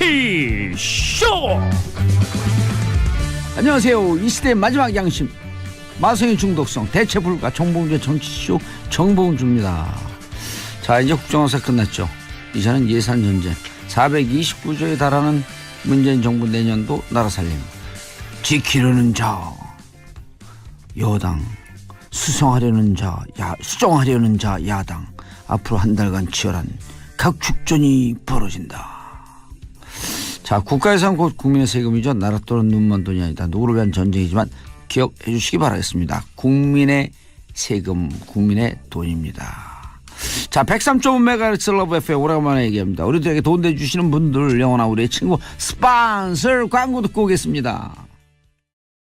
정치쇼. 안녕하세요. 이 시대의 마지막 양심, 마성의 중독성 대체 불가 정봉주의 정치쇼 정봉주입니다. 자, 이제 국정원사 끝났죠. 이제는 예산 전쟁. 429조에 달하는 문재인 정부 내년도 나라 살림. 지키려는 자 여당, 수정하려는 자 야당. 앞으로 한 달간 치열한 각축전이 벌어진다. 자, 국가예산 곧 국민의 세금이죠. 나라 또는 눈먼 돈이 아니다. 누구를 위한 전쟁이지만 기억해 주시기 바라겠습니다. 국민의 세금, 국민의 돈입니다. 자, 103.5MHz 러브 FM 오래간만에 얘기합니다. 우리들에게 돈 대주시는 분들, 영원한 우리의 친구 스폰서 광고 듣고 오겠습니다.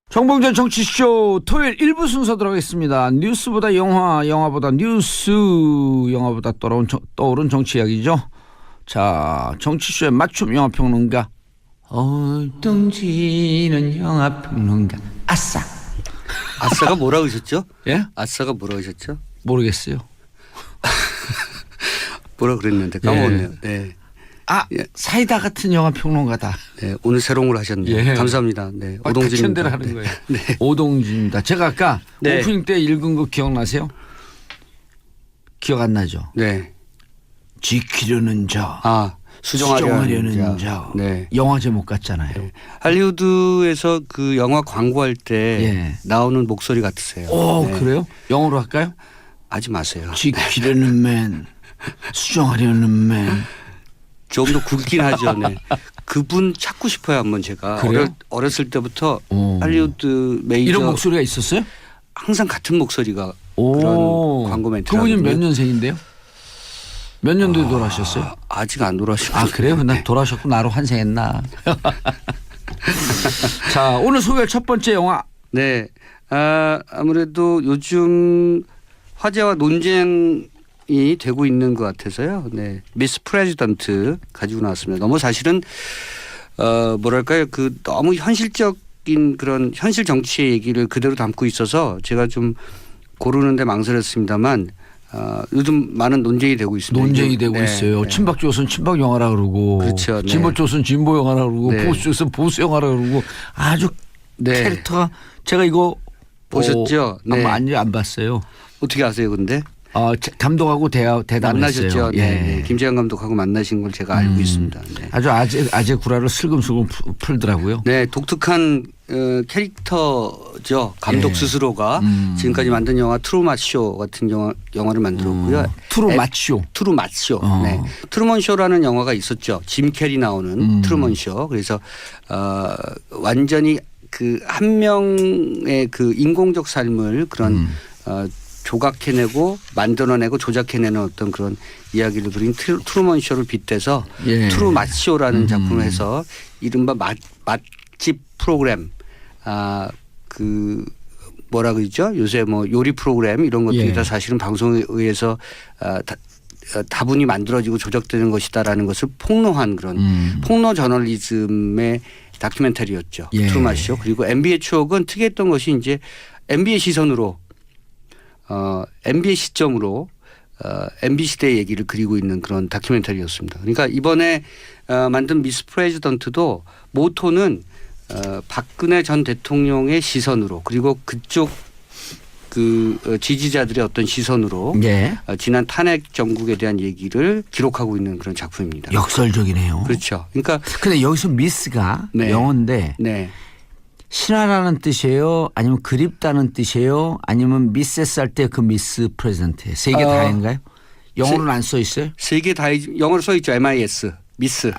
정봉준 정치쇼 토요일 1부 순서 들어가겠습니다. 뉴스보다 영화, 영화보다 뉴스, 영화보다 떠오른 정치 이야기죠. 자, 정치쇼의 맞춤 영화평론가 어동지는 영화평론가 아싸. 아싸가 뭐라고 하셨죠? 예? 아싸가 뭐라고 하셨죠? 모르겠어요. 뭐라 그랬는데 까먹었네요. 예. 네. 예. 사이다 같은 영화평론가다. 네, 오늘 새로운 걸 하셨네요. 예. 감사합니다. 네, 오동진입니다. 오동진입니다. 하는 거예요. 네. 오동진입니다. 제가 아까 네. 오프닝 때 읽은 거 기억나세요? 기억 안 나죠? 네. 지키려는 자. 수정하려는 자. 네. 영화 제목 같잖아요. 네. 할리우드에서 그 영화 광고할 때 나오는 목소리 같으세요. 오, 네. 그래요? 영어로 할까요? 하지 마세요. 지키려는 맨, 수정하려는 맨. 좀 더 굵긴 하죠. 네. 그분 찾고 싶어요. 한번 제가 어렸을 때부터 할리우드 메이저 이런 목소리가 있었어요? 항상 같은 목소리가 그런 광고 멘트. 그분이 몇 년생인데요? 몇 년도에 돌아가셨어요? 아직 안 돌아가셨어요. 아, 그래요? 나 돌아가셨고 나로 환생했나? 자, 오늘 소개할 첫 번째 영화. 네. 아무래도 요즘 화제와 논쟁이 되고 있는 것 같아서요. 네. 미스 프레지던트 가지고 나왔습니다. 너무 사실은 뭐랄까요. 그 너무 현실적인 그런 현실 정치의 얘기를 그대로 담고 있어서 제가 좀 고르는데 망설였습니다만 요즘 많은 논쟁이 되고 있습니다. 논쟁이 되고 있어요. 네. 친박 쪽은 친박 영화라 그러고, 그렇죠. 네. 진보 쪽은 진보 영화라 그러고, 네. 보수 쪽은 보수 영화라 그러고, 아주 캐릭터가 제가 이거 보셨죠? 네. 많이 안 봤어요. 어떻게 아세요, 근데? 감독하고 대담했어요. 만나셨죠. 예. 네. 김재현 감독하고 만나신 걸 제가 알고 있습니다. 네. 아주 아재 구라를 슬금슬금 풀더라고요. 네, 독특한 캐릭터죠. 감독 스스로가 지금까지 만든 영화 트루먼 쇼 같은 영화를 만들었고요. 트루먼 쇼. 트루먼 쇼. 네. 트루먼 쇼라는 영화가 있었죠. 짐 캐리 나오는 트루먼 쇼. 그래서 완전히 그 한 명의 그 인공적 삶을 그런 조각해내고 만들어내고 조작해내는 어떤 그런 이야기를 그린 트루먼 쇼를 빗대서 트루먼 쇼라는 작품을 해서 이른바 맛집 프로그램 그 뭐라 그러죠? 요새 뭐 요리 프로그램 이런 것들이 다 사실은 방송에 의해서 다분히 만들어지고 조작되는 것이다라는 것을 폭로한 그런 폭로 저널리즘의 다큐멘터리였죠. 트루먼 쇼. 그리고 MB의 추억은 특이했던 것이 이제 MB의 시선으로 MB의 시점으로 MB 시대의 얘기를 그리고 있는 그런 다큐멘터리였습니다. 그러니까 이번에 만든 미스 프레지던트도 모토는 박근혜 전 대통령의 시선으로 그리고 그쪽 그 지지자들의 어떤 시선으로 지난 탄핵 정국에 대한 얘기를 기록하고 있는 그런 작품입니다. 역설적이네요. 그렇죠. 그러니까 근데 여기서 미스가 영어인데 신화라는 뜻이에요? 아니면 그립다는 뜻이에요? 아니면 미세스 할 때 그 미스 프레젠트 세 개 다인가요? 영어로는 안 써 있어요? 세 개 다 영어로 써 있죠. MIS 미스. 네.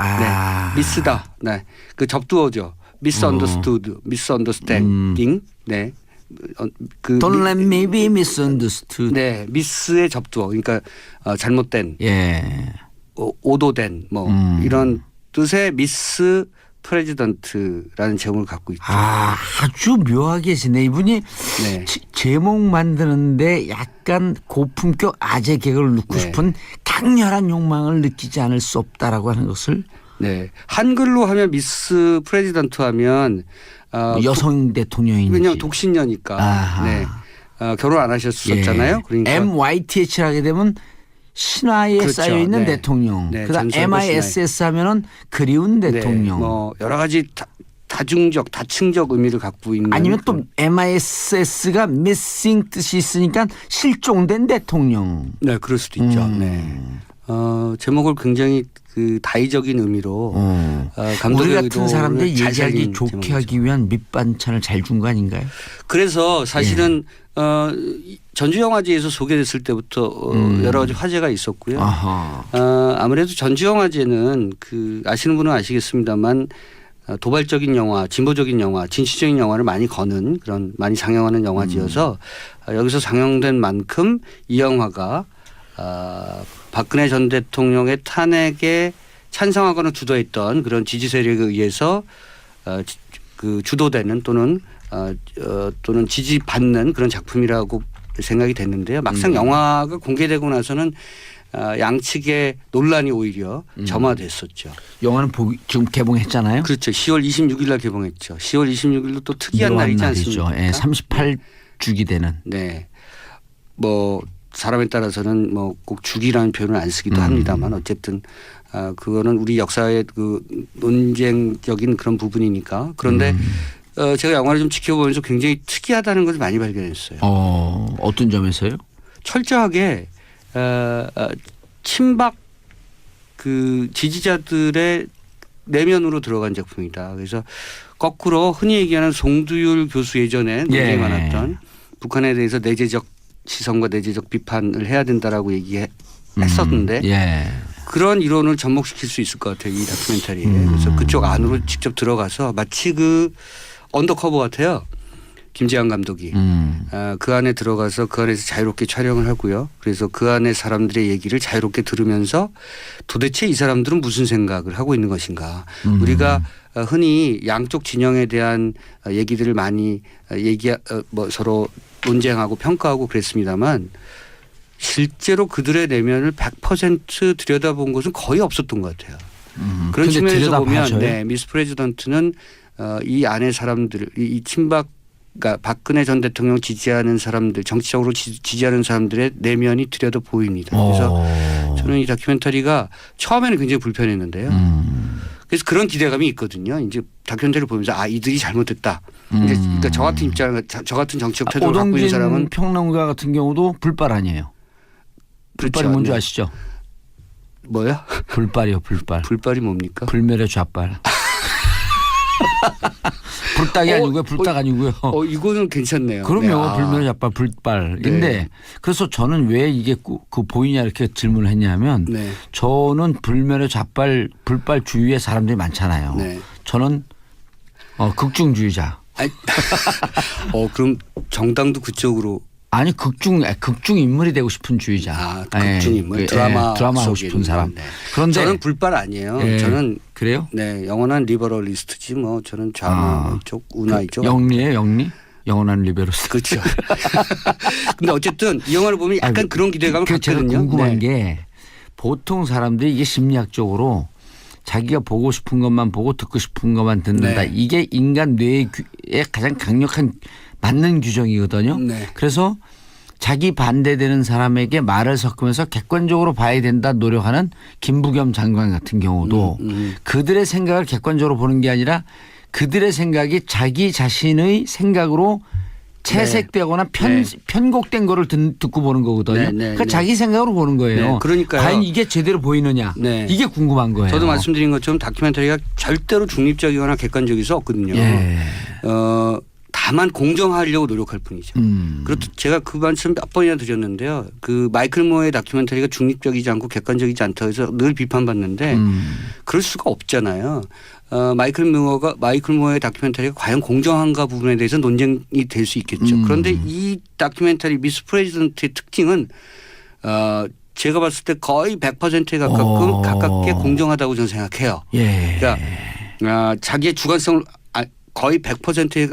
미스다. 네. 그 접두어죠. misunderstood, misunderstanding. 네. Don't let me be misunderstood. 네, 미스의 접두어. 그러니까 잘못된, 오도된 뭐 이런 뜻의 미스 프레지던트라는 제목을 갖고 있죠. 아주 묘하게 지네 이분이. 제목 만드는데 약간 고품격 아재 개그를 넣고 싶은 강렬한 욕망을 느끼지 않을 수 없다라고 하는 것을. 네, 한글로 하면 미스 프레지던트 하면 여성 대통령인지. 왜냐하면 독신녀니까. 네. 결혼 안 하셨었잖아요. 그러니까 MYTH를 하게 되면 신화에 그렇죠. 쌓여 있는 네. 대통령. 네, 그다음 전설과 MISS 하면은 그리운 대통령. 네, 뭐 여러 가지 다중적, 다층적 의미를 갖고 있는. 아니면 또 MISS가 missing 뜻이 있으니까 실종된 대통령. 네, 그럴 수도 있죠. 네. 제목을 굉장히 그 다의적인 의미로 감독의 우리 같은 의도를 사람들 잘 얘기하기 살린 좋게 제목이죠. 하기 위한 밑반찬을 잘 준 거 아닌가요? 그래서 사실은 전주영화제에서 소개됐을 때부터 여러 가지 화제가 있었고요. 아하. 아무래도 전주영화제는 그 아시는 분은 아시겠습니다만 도발적인 영화, 진보적인 영화, 진취적인 영화를 많이 거는 그런 많이 상영하는 영화지여서 여기서 상영된 만큼 이 영화가 박근혜 전 대통령의 탄핵에 찬성하거나 주도했던 그런 지지 세력에 의해서 그 주도되는 또는 지지받는 그런 작품이라고 생각이 됐는데요. 막상 영화가 공개되고 나서는 양측의 논란이 오히려 점화됐었죠. 영화는 지금 개봉했잖아요. 그렇죠. 10월 26일 날 개봉했죠. 10월 26일도 또 특이한 날이지 않습니까? 예, 38주기 되는. 네. 뭐 사람에 따라서는 뭐 꼭 주기라는 표현을 안 쓰기도 합니다만 어쨌든 그거는 우리 역사의 그 논쟁적인 그런 부분이니까. 그런데 제가 영화를 좀 지켜보면서 굉장히 특이하다는 것을 많이 발견했어요. 어떤 점에서요? 철저하게 친박 그 지지자들의 내면으로 들어간 작품이다. 그래서 거꾸로 흔히 얘기하는 송두율 교수 예전에 논쟁이 많았던 북한에 대해서 내재적 시선과 내재적 비판을 해야 된다라고 얘기했었는데 그런 이론을 접목시킬 수 있을 것 같아요. 이 다큐멘터리에. 그래서 그쪽 안으로 직접 들어가서 마치 그 언더커버 같아요. 김재환 감독이 그 안에 들어가서 그 안에서 자유롭게 촬영을 하고요. 그래서 그 안에 사람들의 얘기를 자유롭게 들으면서 도대체 이 사람들은 무슨 생각을 하고 있는 것인가. 우리가 흔히 양쪽 진영에 대한 얘기들을 많이 서로 논쟁하고 평가하고 그랬습니다만 실제로 그들의 내면을 100% 들여다본 것은 거의 없었던 것 같아요. 그런 측면에서 보면 미스 프레지던트는 이 안에 사람들 이 친박 그러니까 박근혜 전 대통령 지지하는 사람들 정치적으로 지지하는 사람들의 내면이 들여다 보입니다. 그래서 저는 이 다큐멘터리가 처음에는 굉장히 불편했는데요. 그래서 그런 기대감이 있거든요. 이제 다큐멘터리를 보면서 이들이 잘못됐다. 이제 그러니까 저 같은 입장, 저 같은 정치적 태도를 갖고 있는 사람은 오동진 평론가 같은 경우도 불발 아니에요. 불발이 그렇죠. 뭔지 네. 아시죠? 뭐야? 불발이요, 불발. 불발이 뭡니까? 불멸의 좌발. 불닭이 아니고요, 불닭 아니고요. 이거는 괜찮네요. 그럼요, 네. 불멸의 좌발, 불발인데 네. 그래서 저는 왜 이게 그 보이냐 이렇게 질문을 했냐면 네. 저는 불멸의 좌발, 불발 주위에 사람들이 많잖아요. 네. 저는 극중주의자. 그럼 정당도 그쪽으로. 아니 극중 인물이 되고 싶은 주의자. 극중 인물 드라마 하고 싶은 사람. 네. 그런데 저는 불발 아니에요. 저는 그래요? 네, 영원한 리버럴리스트지 뭐 저는 좌마 이쪽, 우나 이쪽. 영리예요, 영리? 영원한 리베로스. 그렇죠. 근데 어쨌든 이 영화를 보면 약간 그런 기대감을 제가 갖거든요. 궁금한 게 보통 사람들이 이게 심리학적으로 자기가 보고 싶은 것만 보고 듣고 싶은 것만 듣는다. 네. 이게 인간 뇌의 가장 강력한 맞는 규정이거든요. 네. 그래서 자기 반대되는 사람에게 말을 섞으면서 객관적으로 봐야 된다 노력하는 김부겸 장관 같은 경우도 그들의 생각을 객관적으로 보는 게 아니라 그들의 생각이 자기 자신의 생각으로 채색되거나 편곡된 거를 듣고 보는 거거든요. 그러니까 자기 생각으로 보는 거예요. 네, 그러니까요. 과연 이게 제대로 보이느냐. 네. 이게 궁금한 거예요. 저도 말씀드린 것처럼 다큐멘터리가 절대로 중립적이거나 객관적일 수 없거든요. 다만 공정하려고 노력할 뿐이죠. 그렇도 제가 그 말씀 몇 번이나 드렸는데요. 그 마이클 무어의 다큐멘터리가 중립적이지 않고 객관적이지 않다고 해서 늘 비판받는데 그럴 수가 없잖아요. 마이클 무어의 다큐멘터리가 과연 공정한가 부분에 대해서 논쟁이 될 수 있겠죠. 그런데 이 다큐멘터리 미스 프레지던트의 특징은 제가 봤을 때 거의 100%에 가깝게 공정하다고 저는 생각해요. 그러니까 자기의 주관성을 거의 100%에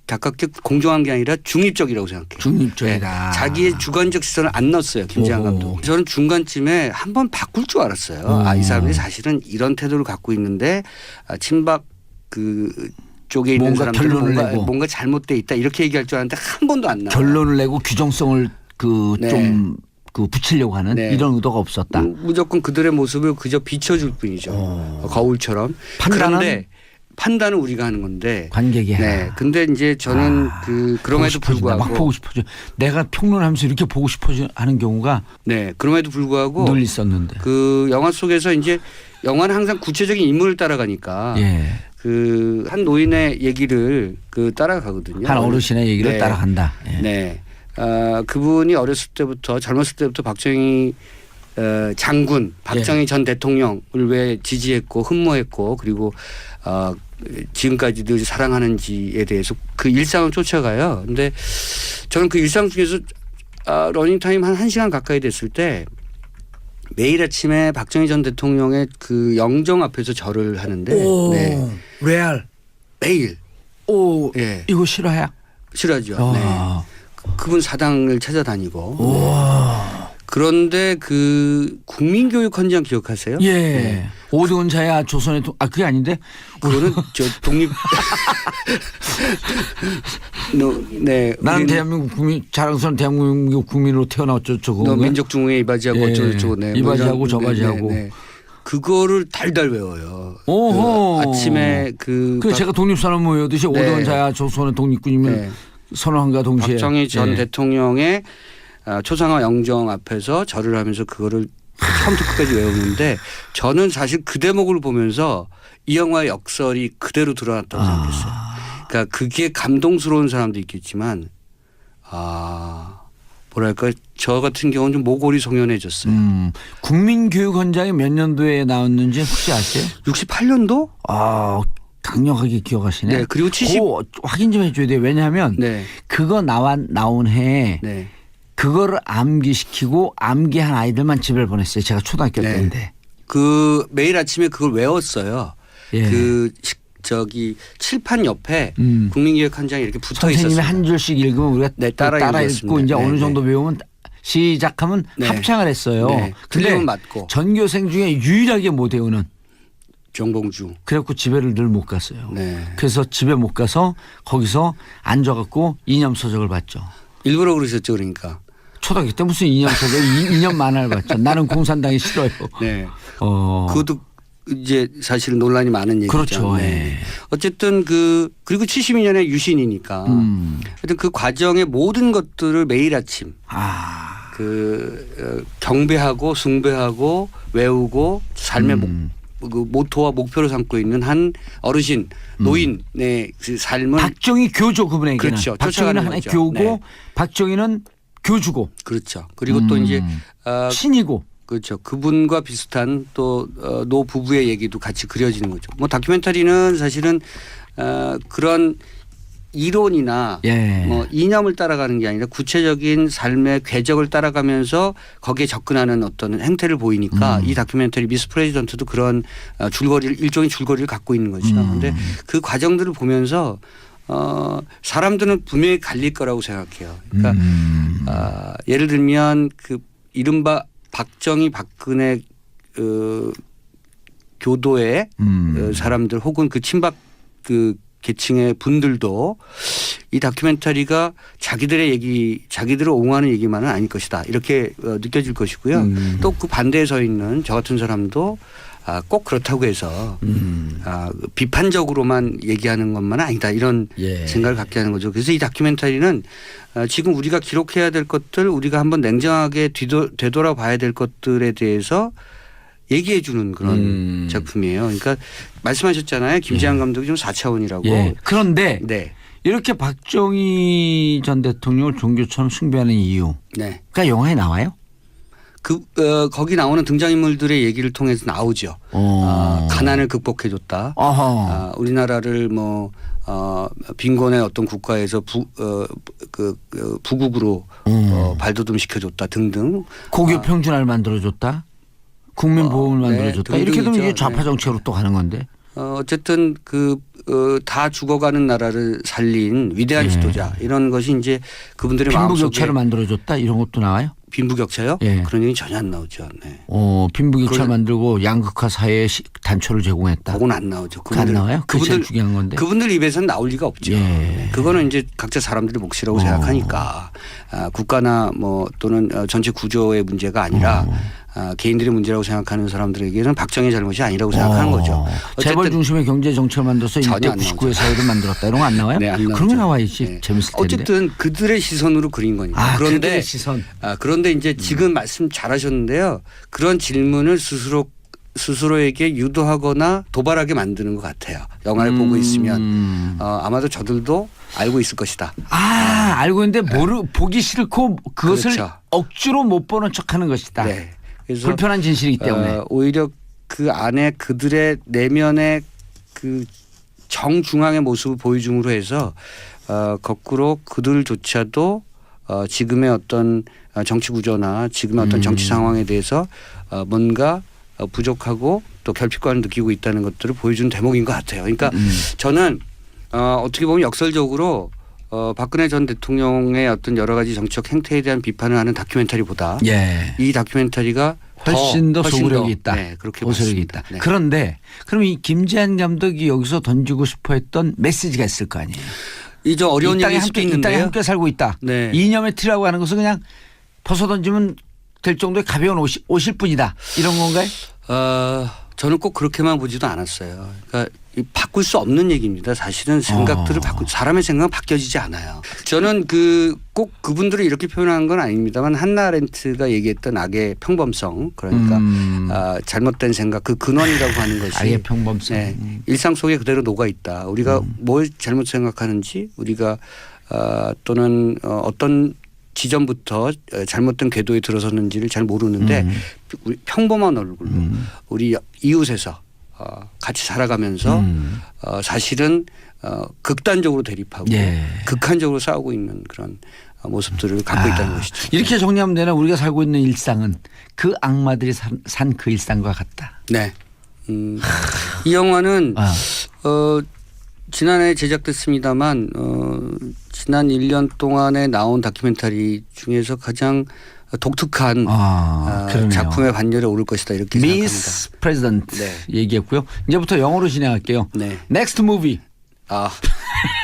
가깝게 공정한 게 아니라 중립적이라고 생각해요. 중립적이다. 네. 자기의 주관적 시선을 안 넣었어요. 김재환 감독. 저는 중간쯤에 한번 바꿀 줄 알았어요. 이 사람들이 사실은 이런 태도를 갖고 있는데 친박 그 쪽에 있는 사람들은 뭔가 잘못돼 있다 이렇게 얘기할 줄 알았는데 한 번도 안 나와요. 결론을 내고 규정성을 좀 그 붙이려고 하는 네. 이런 의도가 없었다. 무조건 그들의 모습을 그저 비춰줄 뿐이죠. 거울처럼. 판단은? 그런데 판단은 우리가 하는 건데. 관객이 네. 근데 이제 저는 그럼에도 불구하고 막 보고 싶어져. 내가 평론하면서 이렇게 보고 싶어져 하는 경우가 네. 그럼에도 불구하고 늘 있었는데. 그 영화 속에서 이제 영화는 항상 구체적인 인물을 따라가니까 예. 그 한 노인의 얘기를 그 따라가거든요. 한 어르신의 얘기를 네. 따라간다. 예. 네. 그분이 어렸을 때부터 젊었을 때부터 박정희 장군, 박정희 전 대통령을 왜 지지했고 흠모했고 그리고 지금까지 늘 사랑하는지에 대해서 그 일상을 쫓아가요. 근데 저는 그 일상 중에서 러닝타임 한 1시간 가까이 됐을 때 매일 아침에 박정희 전 대통령의 그 영정 앞에서 절을 하는데 네. 레알. 매일. 오, 예. 이거 실화야? 싫어하죠. 네. 아. 그분 사당을 찾아다니고. 와. 그런데 그 국민교육헌장 기억하세요? 예. 네. 오대원자야 조선의 그게 아닌데? 그거는 저 독립. 네. 나는 대한민국 국민 자랑스러운 대한민국 국민으로 태어났죠. 저거. 민족중흥에 이바지하고 예. 어쩌고저쩌고. 네. 이바지하고 뭐 이런, 저바지하고. 네. 그거를 달달 외워요. 오호. 그 아침에 그 제가 독립선언 외우듯이 네. 오대원자야 조선의 독립군이면 네. 선언한과 동시에. 박정희 전 예. 대통령의 초상화 영정 앞에서 절을 하면서 그거를 처음부터 끝까지 외우는데 저는 사실 그 대목을 보면서 이 영화의 역설이 그대로 드러났다고 생각했어요. 그러니까 그게 감동스러운 사람도 있겠지만 뭐랄까 저 같은 경우는 좀 모골이 송연해졌어요. 국민교육헌장이 몇 년도에 나왔는지 혹시 아세요? 68년도? 강력하게 기억하시네. 네. 그리고 70. 그거 확인 좀 해줘야 돼요. 왜냐하면 네. 그거 나온 해에 네. 그거를 암기시키고 암기한 아이들만 집에 보냈어요. 제가 초등학교 네. 때인데. 그 매일 아침에 그걸 외웠어요. 예. 그 저기 칠판 옆에 국민교육헌장이 이렇게 붙어 있었어요. 선생님이 한 줄씩 읽으면 우리가 네, 따라 읽고 읽었습니다. 이제 네, 어느 정도 네. 외우면 시작하면 네. 합창을 했어요. 네. 근데 틀리면 맞고. 전교생 중에 유일하게 못 외우는. 정봉주. 그래갖고 집에를 늘 못 갔어요. 네. 그래서 집에 못 가서 거기서 앉아갖고 이념 서적을 봤죠. 일부러 그러셨죠, 그러니까. 초등학교 때 무슨 이념 서적, 이념 만화를 봤죠. 나는 공산당이 싫어요. 네. 그것도 이제 사실 논란이 많은 얘기죠. 그렇죠. 네. 예. 어쨌든 그리고 72년에 유신이니까 하여튼 그 과정의 모든 것들을 매일 아침 경배하고 숭배하고 외우고 삶의 그 모토와 목표로 삼고 있는 한 어르신 노인의 그 삶을 박정희 교조 그분에게는. 그렇죠. 박정희는 쫓아가는 하나의 거죠. 교고 네. 박정희는 교주고. 그렇죠. 그리고 또 이제 신이고. 그렇죠. 그분과 비슷한 또 노 부부의 얘기도 같이 그려지는 거죠. 뭐 다큐멘터리는 사실은 그런 이론이나 예. 뭐 이념을 따라가는 게 아니라 구체적인 삶의 궤적을 따라가면서 거기에 접근하는 어떤 행태를 보이니까 이 다큐멘터리 미스 프레지던트도 그런 일종의 줄거리를 갖고 있는 거죠. 그런데 그 과정들을 보면서 사람들은 분명히 갈릴 거라고 생각해요. 그러니까 예를 들면 그 이른바 박정희 박근혜 교도의 사람들 혹은 그 친박 그 계층의 분들도 이 다큐멘터리가 자기들의 얘기, 자기들을 옹호하는 얘기만은 아닐 것이다. 이렇게 느껴질 것이고요. 또 그 반대에 서 있는 저 같은 사람도 꼭 그렇다고 해서 비판적으로만 얘기하는 것만은 아니다. 이런 생각을 갖게 하는 거죠. 그래서 이 다큐멘터리는 지금 우리가 기록해야 될 것들, 우리가 한번 냉정하게 되돌아봐야 될 것들에 대해서 얘기해 주는 그런 작품이에요. 그러니까 말씀하셨잖아요. 김지한 감독이 좀 4차원이라고. 예. 그런데 네. 이렇게 박정희 전 대통령을 종교처럼 숭배하는 이유가 네. 영화에 나와요? 거기 나오는 등장인물들의 얘기를 통해서 나오죠. 가난을 극복해 줬다. 우리나라를 뭐 빈곤의 어떤 국가에서 부국으로 발돋움 시켜줬다 등등. 고교 평준화를 만들어줬다. 국민보험을 만들어줬다. 네, 이렇게 되면 등등이죠. 이게 좌파 정책으로 또 가는 건데. 어쨌든 다 죽어가는 나라를 살린 위대한 지도자 이런 것이 이제 그분들의 빈부격차를 마음속에 만들어줬다 이런 것도 나와요? 빈부격차요? 예. 그런 얘기 전혀 안 나오죠. 네. 빈부격차 그건- 만들고 양극화 사회에 단초를 제공했다. 그건 안 나오죠. 그거 안 나와요? 그게 제일 중요한 건데. 그분들 입에서는 나올 리가 없죠. 예. 네. 그거는 이제 각자 사람들의 몫이라고 생각하니까 국가나 뭐 또는 전체 구조의 문제가 아니라 개인들의 문제라고 생각하는 사람들에게는 박정희 잘못이 아니라고 생각하는 거죠. 재벌 어쨌든 중심의 경제 정책을 만들어서 전혀 일대 안 99의 사회를 만들었다. 이런 거 안 나와요? 네, 안 그런 거 나오죠. 나와야지. 네. 재밌을 텐데. 어쨌든 그들의 시선으로 그린 거니까. 그런데 그들의 시선. 그런데 이제 지금 말씀 잘하셨는데요. 그런 질문을 스스로에게 유도하거나 도발하게 만드는 것 같아요. 영화를 보고 있으면 아마도 저들도 알고 있을 것이다. 알고 있는데 보기 싫고 그것을 그렇죠. 억지로 못 보는 척하는 것이다. 네. 그래서 불편한 진실이기 때문에. 오히려 그 안에 그들의 내면의 그 정중앙의 모습을 보여줌으로 해서 거꾸로 그들조차도 지금의 어떤 정치 구조나 지금의 어떤 정치 상황에 대해서 뭔가 부족하고 또 결핍감을 느끼고 있다는 것들을 보여주는 대목인 것 같아요. 그러니까 저는 어떻게 보면 역설적으로 박근혜 전 대통령의 어떤 여러 가지 정치적 행태에 대한 비판을 하는 다큐멘터리보다 예. 이 다큐멘터리가 훨씬 더 소구력이 있다. 네, 그렇게 소구력이 봤습니다. 있다. 네. 그런데 그럼 이 김재한 감독이 여기서 던지고 싶어했던 메시지가 있을 거 아니에요. 이 좀 어려운 이 땅에 얘기일 수도 함께 이 땅에 있는데요. 함께 살고 있다. 네. 이념의 틀이라고 하는 것은 그냥 벗어 던지면 될 정도의 가벼운 옷일 뿐이다. 이런 건가요? 저는 꼭 그렇게만 보지도 않았어요. 그러니까 바꿀 수 없는 얘기입니다. 사실은 생각들을 사람의 생각은 바뀌어지지 않아요. 저는 꼭 그분들을 이렇게 표현하는 건 아닙니다만 한나 아렌트가 얘기했던 악의 평범성 그러니까 잘못된 생각 그 근원이라고 하는 것이 악의 평범성. 네, 일상 속에 그대로 녹아 있다. 우리가 뭘 잘못 생각하는지 우리가 또는 어떤 지점부터 잘못된 궤도에 들어섰는지를 잘 모르는데 우리 평범한 얼굴로 우리 이웃에서 같이 살아가면서 사실은 극단적으로 대립하고 예. 극한적으로 싸우고 있는 그런 모습들을 갖고 있다는 것이죠. 이렇게 정리하면 되나 우리가 살고 있는 일상은 그 악마들이 산 그 일상과 같다. 네. 이 영화는 지난해 제작됐습니다만 지난 1년 동안에 나온 다큐멘터리 중에서 가장 독특한 작품의 반열에 오를 것이다 이렇게 생각합니다. 미스 프레지던트 네. 얘기했고요. 이제부터 영어로 진행할게요. 네. 넥스트 무비.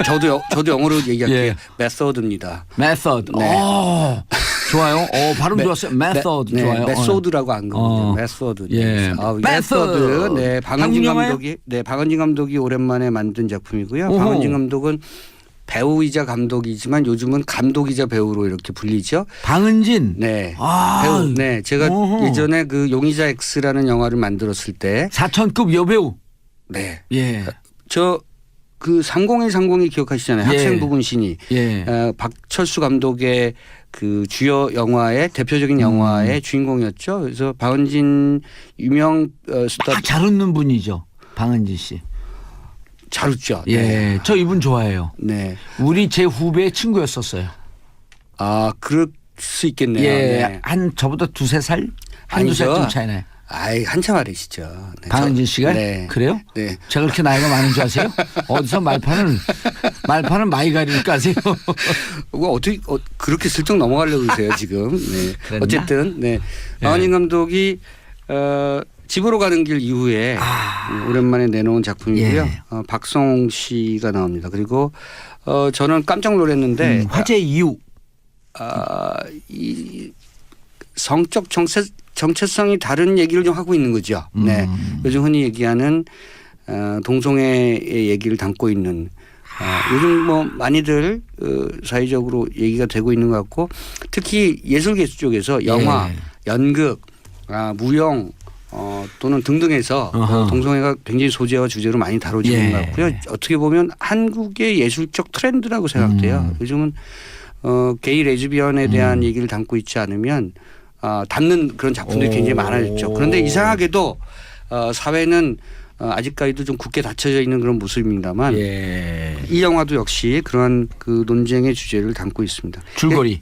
저도 영어로 얘기할게요. 예. 메소드입니다. 메서드. 네. 좋아요. 발음 좋았어요. 메서드 네, 좋아요. 메소드라고 안 거든요. 메소드. 예. 메소드. 네, 방은진 한국 감독이 방은진 감독이 오랜만에 만든 작품이고요. 오호. 방은진 감독은 배우이자 감독이지만 요즘은 감독이자 배우로 이렇게 불리죠. 방은진. 네. 아. 배우. 네. 제가 오호. 예전에 그 용의자 X라는 영화를 만들었을 때 4천급 여배우. 네. 예. 그 3030이 기억하시잖아요. 예. 학생 부분 신이. 예. 박철수 감독의 그 주요 영화의 대표적인 영화의 주인공이었죠. 그래서 박은진 유명 스타 잘 웃는 분이죠. 방은진 씨. 잘 웃죠. 예. 네. 저 이분 좋아해요. 네. 우리 제 후배의 친구였었어요. 그럴 수 있겠네요. 예. 네. 한 저보다 두세 살? 한두 아니죠. 살쯤 차이나요. 한참 아래시죠. 네. 방은진 씨가? 네. 그래요? 네. 제가 그렇게 나이가 많은 줄 아세요? 어디서 말판을 많이 가리를 까세요? 어떻게 그렇게 슬쩍 넘어가려고 그러세요 지금. 네. 그랬나? 어쨌든 네. 박은진 감독이 집으로 가는 길 이후에 오랜만에 내놓은 작품이고요. 예. 박성웅 씨가 나옵니다. 그리고 저는 깜짝 놀랐는데 화제 이유. 이 성적 정체성이 다른 얘기를 좀 하고 있는 거죠. 네. 요즘 흔히 얘기하는 동성애의 얘기를 담고 있는 요즘 뭐 많이들 사회적으로 얘기가 되고 있는 것 같고 특히 예술계수 쪽에서 영화, 예. 연극, 무용 또는 등등에서 동성애가 굉장히 소재와 주제로 많이 다뤄지는 예. 것 같고요. 어떻게 보면 한국의 예술적 트렌드라고 생각돼요. 요즘은 게이 레즈비언에 대한 얘기를 담고 있지 않으면 담는 그런 작품들이 굉장히 많아졌죠. 그런데 이상하게도 사회는 아직까지도 좀 굳게 닫혀져 있는 그런 모습입니다만 예. 이 영화도 역시 그러한 그 논쟁의 주제를 담고 있습니다. 줄거리.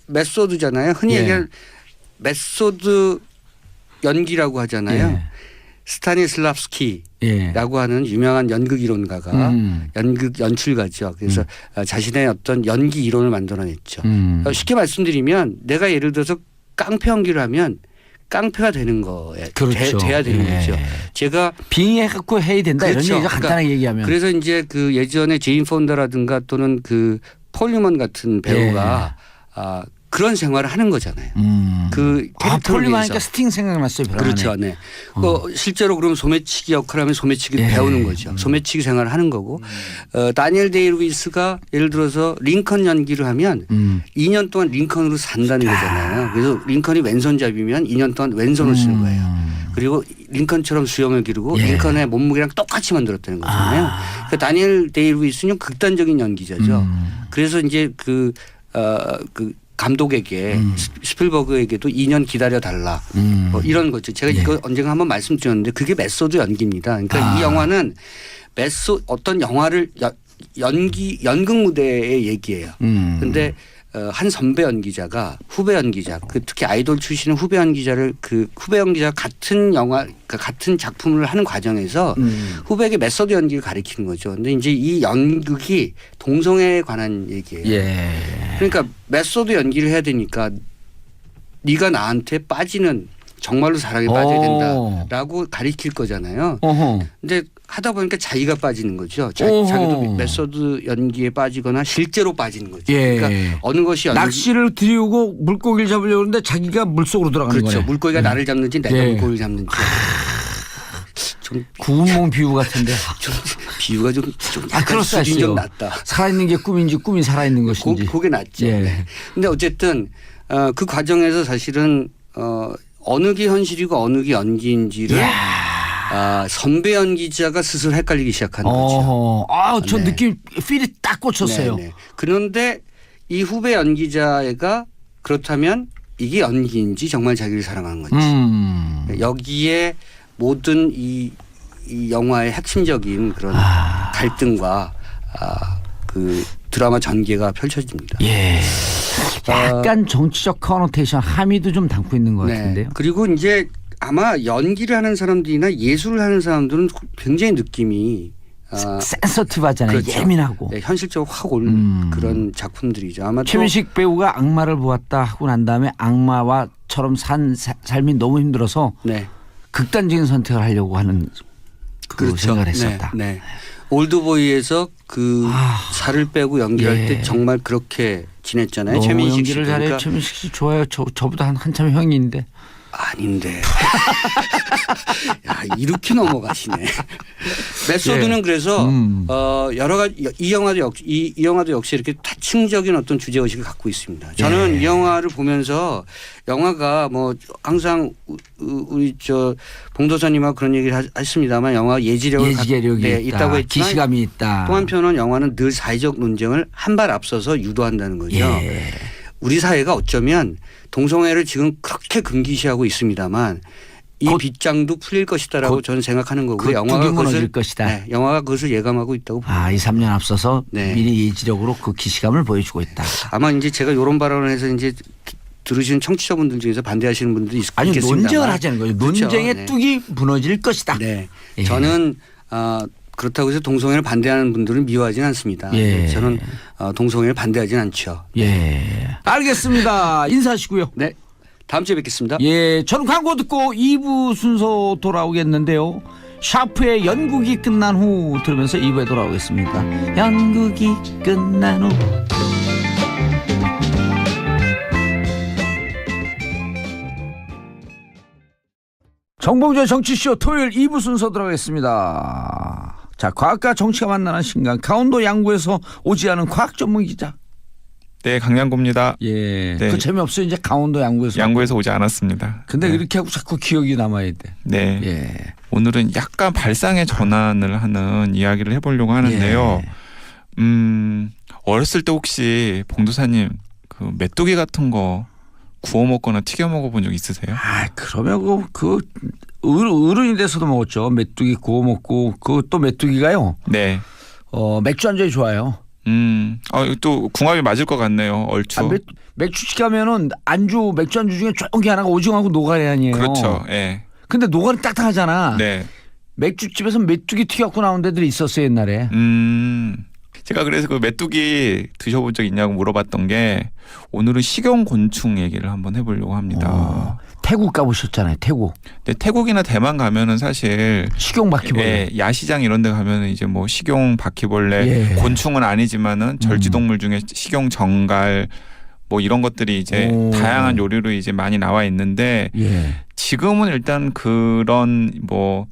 메소드잖아요. 흔히 예. 얘기할 메소드 연기라고 하잖아요. 예. 스타니슬랍스키라고 예. 하는 유명한 연극 이론가가 연극 연출가죠. 그래서 자신의 어떤 연기 이론을 만들어냈죠. 쉽게 말씀드리면 내가 예를 들어서 깡패 연기를 하면 깡패가 되는 거에 그렇죠. 돼야 되는 예. 거죠. 제가 빙의해갖고 해야 된다 그렇죠. 이런 얘기죠. 간단하게 얘기하면. 그래서 이제 그 예전에 제인 폰다라든가 또는 그 폴 뉴먼 같은 배우가 그런 생활을 하는 거잖아요. 그 캐릭터를 폴리만 위해서. 하니까 스팅 생각났어요. 벼랑안에. 그렇죠. 네. 실제로 그럼 소매치기 역할하면 소매치기 예. 배우는 거죠. 소매치기 생활을 하는 거고. 다니엘 데이루이스가 예를 들어서 링컨 연기를 하면 2년 동안 링컨으로 산다는 거잖아요. 그래서 링컨이 왼손잡이면 2년 동안 왼손을 쓰는 거예요. 그리고 링컨처럼 수염을 기르고 예. 링컨의 몸무게랑 똑같이 만들었다는 거잖아요. 그러니까 다니엘 데이루이스는 극단적인 연기자죠. 그래서 이제 그 감독에게 스필버그에게도 2년 기다려 달라 뭐 이런 거죠. 제가 이거 언젠가 한번 말씀드렸는데 그게 메소드 연기입니다. 그러니까 이 영화는 어떤 영화를 연극 무대의 얘기예요. 그런데 한 선배 연기자가 후배 연기자, 특히 아이돌 출신의 후배 연기자를 그 후배 연기자 같은 영화, 그러니까 같은 작품을 하는 과정에서 후배에게 메소드 연기를 가리키는 거죠. 근데 이제 이 연극이 동성애에 관한 얘기예요. 예. 그러니까 메소드 연기를 해야 되니까 네가 나한테 빠지는 정말로 사랑에 빠져야 된다라고 가리킬 거잖아요. 근데 하다 보니까 자기가 빠지는 거죠. 자기도 메소드 연기에 빠지거나 실제로 빠지는 거죠. 예. 그러니까 어느 것이 낚시를 들이우고 물고기를 잡으려고 하는데 자기가 물속으로 들어가는 그렇죠. 거예요. 물고기가 나를 잡는지 내가 예. 물고기를 잡는지. 좀 구운몽 비유 같은데. 비유가 좀 약간 그럴 수 수준이 있어요. 좀 낮다. 살아있는 게 꿈인지 꿈이 살아있는 것인지. 그게 낫죠. 예. 네. 근데 어쨌든 그 과정에서 사실은 어느 게 현실이고 어느 게 연기인지를 선배 연기자가 스스로 헷갈리기 시작하는 거죠. 저 네. 느낌 필이 딱 꽂혔어요. 네네. 그런데 이 후배 연기자가 그렇다면 이게 연기인지 정말 자기를 사랑하는 건지 여기에 모든 이 영화의 핵심적인 그런 갈등과 그 드라마 전개가 펼쳐집니다. 예. 약간 정치적 커노테이션 함의도 좀 담고 있는 것 같은데요. 그리고 이제 아마 연기를 하는 사람들이나 예술을 하는 사람들은 굉장히 느낌이 센서티브하잖아요. 그렇죠. 예민하고. 네, 현실적으로 확 올 그런 작품들이죠. 아마 최민식 배우가 악마를 보았다 하고 난 다음에 악마와처럼 산 삶이 너무 힘들어서 네. 극단적인 선택을 하려고 하는 그 생각을 했었다. 네. 올드보이에서 그 살을 빼고 연기할 때 정말 그렇게 지냈잖아요. 너무 최민식 연기를 씨. 잘해요. 그러니까 최민식 씨 좋아요. 저보다 한참 형인데. 아닌데. 야, 이렇게 넘어가시네. 메소드는 그래서 여러 가지 이 영화도 역시 이렇게 다층적인 어떤 주제 의식을 갖고 있습니다. 저는 이 영화를 보면서 영화가 뭐 항상 우리 봉도사님하고 그런 얘기를 하십니다만 영화 예지력이 있다고 했지만 기시감이 있다. 또 한편은 영화는 늘 사회적 논쟁을 한 발 앞서서 유도한다는 거죠. 우리 사회가 어쩌면 동성애를 지금 그렇게 금기시하고 있습니다만 이 빗장도 풀릴 것이다라고 저는 생각하는 거고요. 영화가 무너질 것이다. 네, 영화가 그것을 예감하고 있다고 봅니다. 2, 3년 앞서서 네. 미리 예지력으로 그 기시감을 보여주고 있다. 아마 이제 제가 이런 발언을 해서 이제 들으시는 청취자분들 중에서 반대하시는 분들이 있겠습니다. 논쟁을 하자는 거죠. 그렇죠. 논쟁의 네. 뚝이 무너질 것이다. 네. 예. 저는 그렇다고 해서 동성애를 반대하는 분들은 미워하지는 않습니다. 예. 저는 동성애를 반대하지는 않죠. 예. 알겠습니다. 인사하시고요. 네. 다음 주에 뵙겠습니다. 예. 저는 광고 듣고 2부 순서 돌아오겠는데요. 샤프의 연극이 끝난 후 들으면서 2부에 돌아오겠습니다. 연극이 끝난 후. 정봉주의 정치쇼 토요일 2부 순서 들어가겠습니다. 자, 과학과 정치가 만나는 순간 강원도 양구에서 오지 않은 과학 전문 기자. 네, 강양구입니다. 예. 네. 그 재미없어요. 이제 강원도 양구에서. 양구에서 오지 않았습니다. 근데 네. 이렇게 하고 자꾸 기억이 남아야 돼. 네. 예. 오늘은 약간 발상의 전환을 하는 이야기를 해보려고 하는데요. 예. 어렸을 때 혹시 봉도사님 그 메뚜기 같은 거 구워 먹거나 튀겨 먹어본 적 있으세요? 그러면 어른이 돼서도 먹었죠. 메뚜기 구워 먹고 또 메뚜기가요. 네. 맥주 한 잔이 좋아요. 또 궁합이 맞을 것 같네요. 얼추. 맥주집 가면은 맥주 안주 중에 좋은 게 하나가 오징어하고 노가리 아니에요. 그렇죠. 예. 근데 노가리 딱딱하잖아. 네. 맥주집에서 메뚜기 튀겨갖고 나온 데들이 있었어요 옛날에. 제가 그래서 그 메뚜기 드셔본 적 있냐고 물어봤던 게 오늘은 식용곤충 얘기를 한번 해보려고 합니다. 태국 가보셨잖아요. 태국. 근데 태국이나 대만 가면은 사실 식용 바퀴벌레. 예, 야시장 이런 데 가면은 이제 뭐 식용 바퀴벌레 예. 곤충은 아니지만은 절지동물 중에 식용 정갈 뭐 이런 것들이 이제 다양한 요리로 이제 많이 나와 있는데 예. 지금은 일단 그런 뭐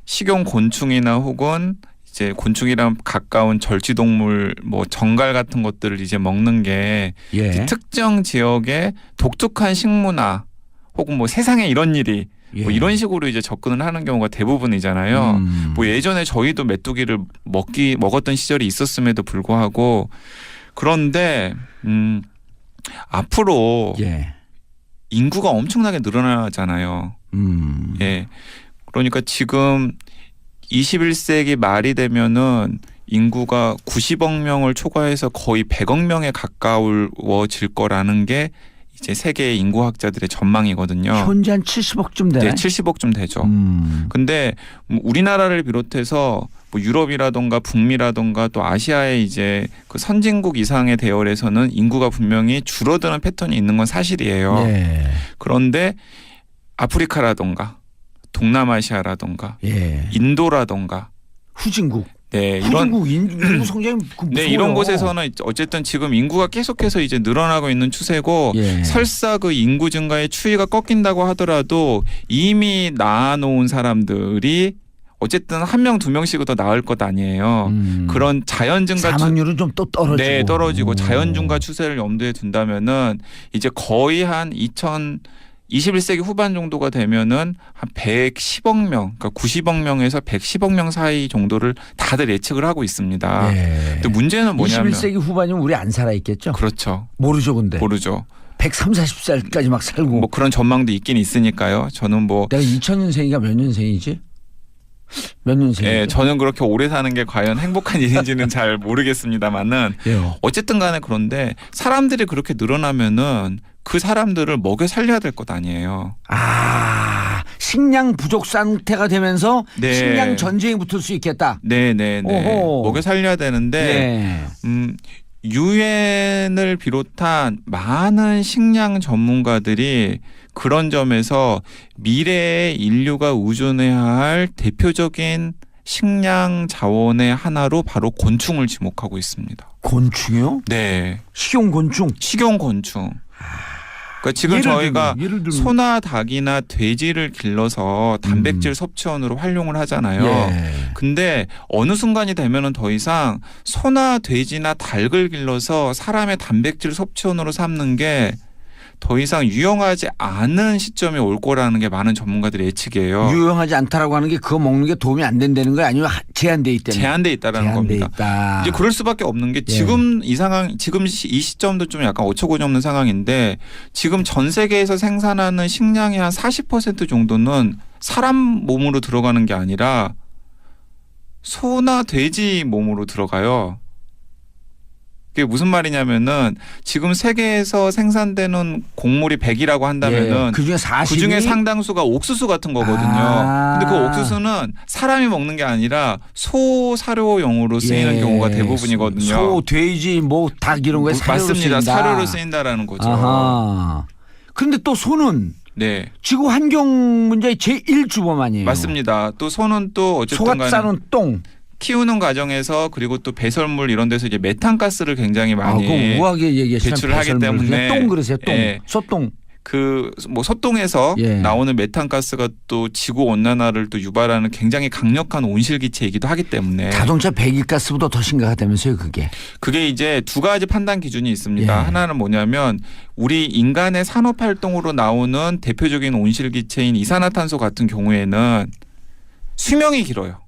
식용 곤충이나 혹은 이제 곤충이랑 가까운 절지동물 뭐 정갈 같은 것들을 이제 먹는 게 예. 이제 특정 지역의 독특한 식문화 혹은 뭐 세상에 이런 일이 예. 뭐 이런 식으로 이제 접근을 하는 경우가 대부분이잖아요. 뭐 예전에 저희도 메뚜기를 먹었던 시절이 있었음에도 불구하고 그런데 앞으로 예. 인구가 엄청나게 늘어나잖아요. 예. 그러니까 지금 21세기 말이 되면은 인구가 90억 명을 초과해서 거의 100억 명에 가까워질 거라는 게 이제 세계 인구학자들의 전망이거든요. 현재 한 70억쯤 되네. 네, 70억쯤 되죠. 근데 우리나라를 비롯해서 뭐 유럽이라던가 북미라던가 또 아시아의 이제 그 선진국 이상의 대열에서는 인구가 분명히 줄어드는 패턴이 있는 건 사실이에요. 예. 그런데 아프리카라던가 동남아시아라던가 예. 인도라던가 후진국. 네, 이런 후진국 인구 성장이 무서워요. 네, 이런 곳에서는 어쨌든 지금 인구가 계속해서 이제 늘어나고 있는 추세고 예. 설사 그 인구 증가의 추이가 꺾인다고 하더라도 이미 낳아놓은 사람들이 어쨌든 한 명 두 명씩은 더 나을 것 아니에요. 그런 자연 증가 사망률은 좀 또 떨어지고. 네, 떨어지고 자연 증가 추세를 염두에 둔다면은 이제 거의 한 21세기 후반 정도가 되면은 한 110억 명, 그러니까 90억 명에서 110억 명 사이 정도를 다들 예측을 하고 있습니다. 예. 근데 문제는 뭐냐면 21세기 후반이면 우리 안 살아 있겠죠? 그렇죠. 모르죠, 근데. 모르죠. 130, 40살까지 막 살고. 뭐 그런 전망도 있긴 있으니까요. 저는 뭐 내가 2000년생이가 몇 년생이지? 몇 년생이지? 예, 저는 그렇게 오래 사는 게 과연 행복한 일인지는 잘 모르겠습니다만은 예. 어쨌든 간에 그런데 사람들이 그렇게 늘어나면은 그 사람들을 먹여 살려야 될 것 아니에요. 아, 식량 부족 상태가 되면서 네. 식량 전쟁이 붙을 수 있겠다. 네네네. 오호. 먹여 살려야 되는데 네. 유엔을 비롯한 많은 식량 전문가들이 그런 점에서 미래의 인류가 의존해야 할 대표적인 식량 자원의 하나로 바로 곤충을 지목하고 있습니다. 곤충이요? 네. 식용곤충. 식용곤충. 그러니까 지금 저희가 예를 들면. 소나 닭이나 돼지를 길러서 단백질 섭취원으로 활용을 하잖아요. 예. 근데 어느 순간이 되면은 더 이상 소나 돼지나 닭을 길러서 사람의 단백질 섭취원으로 삼는 게 더 이상 유용하지 않은 시점이 올 거라는 게 많은 전문가들의 예측이에요. 유용하지 않다라고 하는 게 그거 먹는 게 도움이 안 된다는 거예요? 아니면 제한돼 있다는 제한돼 있다라는 제한돼 겁니다. 있다. 이제 그럴 수밖에 없는 게 지금 이 상황, 지금 이 시점도 좀 약간 어처구니 없는 상황인데 지금 전 세계에서 생산하는 식량의 한 40% 정도는 사람 몸으로 들어가는 게 아니라 소나 돼지 몸으로 들어가요. 그게 무슨 말이냐면은 지금 세계에서 생산되는 곡물이 100이라고 한다면은 그중에 40이 그중에 상당수가 옥수수 같은 거거든요. 근데 그 옥수수는 사람이 먹는 게 아니라 소 사료용으로 쓰이는 경우가 대부분이거든요. 소, 돼지, 뭐 닭 이런 거에 사료로 맞습니다. 쓰인다. 사료로 쓰인다라는 거죠. 아하. 그런데 또 소는 네. 지구 환경 문제의 제1주범 아니에요. 맞습니다. 또 소는 또 어쨌든 소가 간에 싸는 똥. 키우는 과정에서 그리고 또 배설물 이런 데서 이제 메탄가스를 굉장히 많이 그거 우아하게 얘기하시면 배출을 하기 배설물. 때문에 똥 그러세요. 똥. 예. 소똥. 그 뭐 소똥에서 예. 나오는 메탄가스가 또 지구 온난화를 또 유발하는 굉장히 강력한 온실기체이기도 하기 때문에 자동차 배기가스보다 더 심각하다면서요, 그게. 그게 이제 두 가지 판단 기준이 있습니다. 예. 하나는 뭐냐면 우리 인간의 산업 활동으로 나오는 대표적인 온실기체인 이산화탄소 같은 경우에는 수명이 길어요.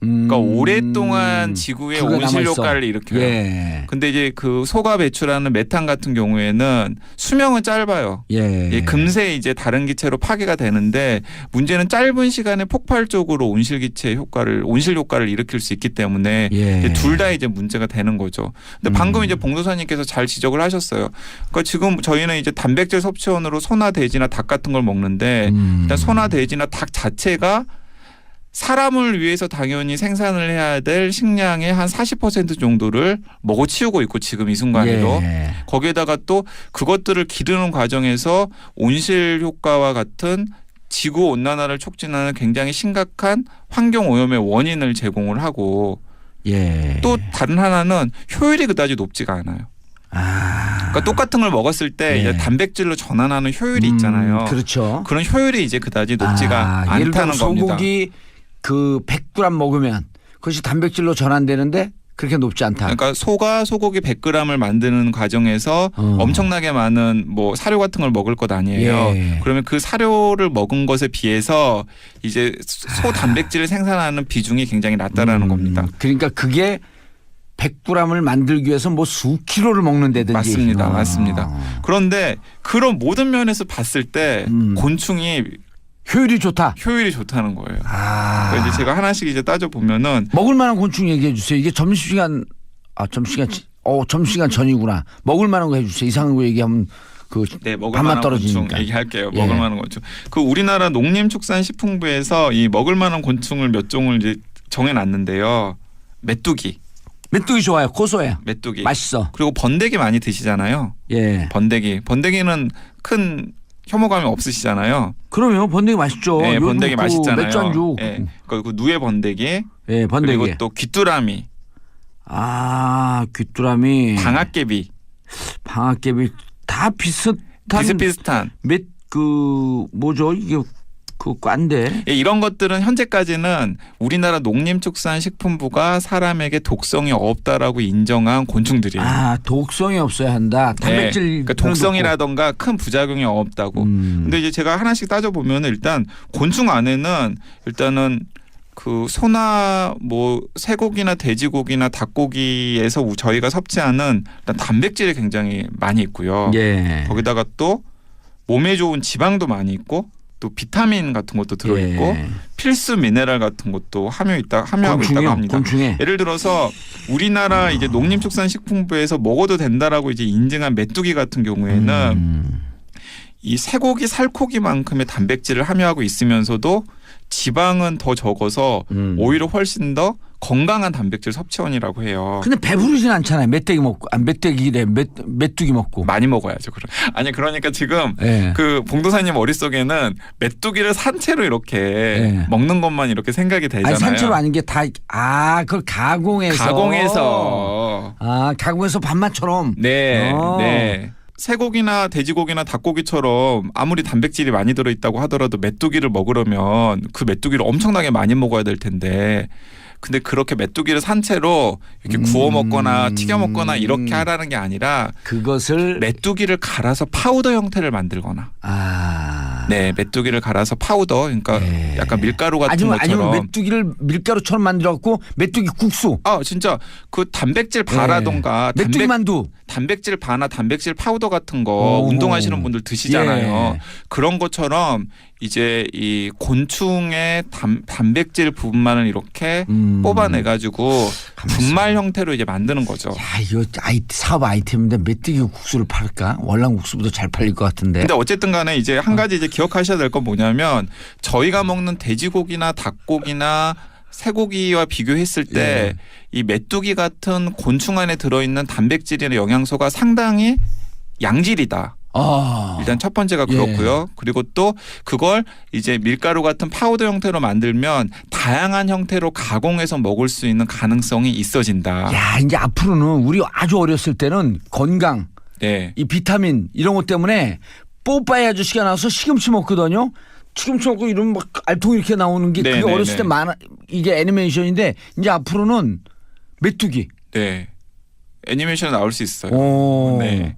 그러니까 오랫동안 지구에 그거 온실 남아있어. 효과를 일으켜요. 예. 근데 이제 그 소가 배출하는 메탄 같은 경우에는 수명은 짧아요. 예. 예, 금세 이제 다른 기체로 파괴가 되는데 문제는 짧은 시간에 폭발적으로 온실 효과를 일으킬 수 있기 때문에 예. 둘 다 이제 문제가 되는 거죠. 근데 방금 이제 봉도사님께서 잘 지적을 하셨어요. 그러니까 지금 저희는 이제 단백질 섭취원으로 소나 돼지나 닭 같은 걸 먹는데 일단 소나 돼지나 닭 자체가 사람을 위해서 당연히 생산을 해야 될 식량의 한 40% 정도를 먹어치우고 있고 지금 이 순간에도 예. 거기에다가 또 그것들을 기르는 과정에서 온실 효과와 같은 지구 온난화를 촉진하는 굉장히 심각한 환경 오염의 원인을 제공을 하고 예. 또 다른 하나는 효율이 그다지 높지가 않아요. 그러니까 똑같은 걸 먹었을 때 예. 이제 단백질로 전환하는 효율이 있잖아요. 그렇죠. 그런 효율이 이제 그다지 높지가 예를 들어 않다는 겁니다. 소고기 그 100g 먹으면 그것이 단백질로 전환되는데 그렇게 높지 않다. 그러니까 소가 소고기 100g을 만드는 과정에서 엄청나게 많은 뭐 사료 같은 걸 먹을 것 아니에요. 예. 그러면 그 사료를 먹은 것에 비해서 이제 소 단백질을 생산하는 비중이 굉장히 낮다라는 겁니다. 그러니까 그게 100g을 만들기 위해서 뭐 수킬로를 먹는다든지. 맞습니다. 맞습니다. 그런데 그런 모든 면에서 봤을 때 곤충이 효율이 좋다. 효율이 좋다는 거예요. 그러니까 이제 제가 하나씩 이제 따져 보면은 먹을 만한 곤충 얘기해 주세요. 이게 점심시간 전이구나. 먹을 만한 거 해 주세요. 이상한 거 얘기하면 그 네, 먹을 밥맛 만한 떨어지니까. 곤충 얘기할게요. 예. 먹을 만한 곤충. 그 우리나라 농림축산식품부에서 이 먹을 만한 곤충을 몇 종을 이제 정해놨는데요. 메뚜기. 메뚜기 좋아요. 고소해요. 메뚜기. 맛있어. 그리고 번데기 많이 드시잖아요. 예. 번데기는 큰 혐오감이 없으시잖아요. 그러면 번데기 맛있죠. 네, 번데기 그 맛있잖아요. 맥주 안주. 네. 그 누에 번데기. 예, 번데기. 그리고 또 귀뚜라미, 귀뚜라미, 방앗개비 다 비슷비슷한. 뭐죠? 이게 그 꽌데. 예, 이런 것들은 현재까지는 우리나라 농림축산식품부가 사람에게 독성이 없다라고 인정한 곤충들이에요. 독성이 없어야 한다. 단백질. 네, 그러니까 독성이라던가 큰 부작용이 없다고. 근데 이제 제가 하나씩 따져 보면 일단 곤충 안에는 일단은 그 소나 뭐 쇠고기나 돼지고기나 닭고기에서 저희가 섭취하는 일단 단백질이 굉장히 많이 있고요. 예. 거기다가 또 몸에 좋은 지방도 많이 있고 또 비타민 같은 것도 들어있고 예. 필수 미네랄 같은 것도 함유하고 있다고 합니다. 곤충에. 예를 들어서 우리나라 이제 농림축산식품부에서 먹어도 된다라고 이제 인증한 메뚜기 같은 경우에는 이 쇠고기, 살코기만큼의 단백질을 함유하고 있으면서도 지방은 더 적어서 오히려 훨씬 더 건강한 단백질 섭취원이라고 해요. 근데 배부르진 않잖아요. 메뚜기 먹고. 많이 먹어야죠. 아니 그러니까 지금 예. 그 봉도사님 머릿속에는 메뚜기를 산채로 이렇게 예. 먹는 것만 이렇게 생각이 되잖아요. 산채로 아닌 게 다 그걸 가공해서. 가공해서 밥맛처럼. 네. 네. 쇠고기나 돼지고기나 닭고기처럼 아무리 단백질이 많이 들어있다고 하더라도 메뚜기를 먹으려면 그 메뚜기를 엄청나게 많이 먹어야 될 텐데 근데 그렇게 메뚜기를 산채로 이렇게 구워 먹거나 튀겨 먹거나 이렇게 하라는 게 아니라 그것을 메뚜기를 갈아서 파우더 형태를 만들거나 네, 메뚜기를 갈아서 파우더 그러니까 약간 밀가루 같은 것처럼 아니면 메뚜기를 밀가루처럼 만들어갖고 메뚜기 국수. 진짜 그 단백질 바라던가 메뚜기 만두. 단백질 바나 단백질 파우더 같은 거 운동하시는 분들 드시잖아요. 예. 그런 것처럼 이제 이 곤충의 단백질 부분만을 이렇게 뽑아내가지고 분말 형태로 이제 만드는 거죠. 야, 이거 사업 아이템인데 메뚜기 국수를 팔까? 월남국수보다 잘 팔릴 것 같은데. 근데 어쨌든 간에 이제 한 가지 이제 기억하셔야 될 건 뭐냐면 저희가 먹는 돼지고기나 닭고기나 쇠고기와 비교했을 때 이 메뚜기 같은 곤충 안에 들어있는 단백질이나 영양소가 상당히 양질이다. 일단 첫 번째가 그렇고요. 그리고 또 그걸 이제 밀가루 같은 파우더 형태로 만들면 다양한 형태로 가공해서 먹을 수 있는 가능성이 있어진다. 야, 이제 앞으로는 우리 아주 어렸을 때는 건강, 이 비타민 이런 것 때문에 뽀빠이 아저씨가 나와서 시금치 먹거든요. 시금치 먹고 이러면 막 알통 이렇게 나오는 게 그게 어렸을 때 이게 애니메이션인데 이제 앞으로는 메뚜기. 네. 애니메이션에 나올 수 있어요. 네.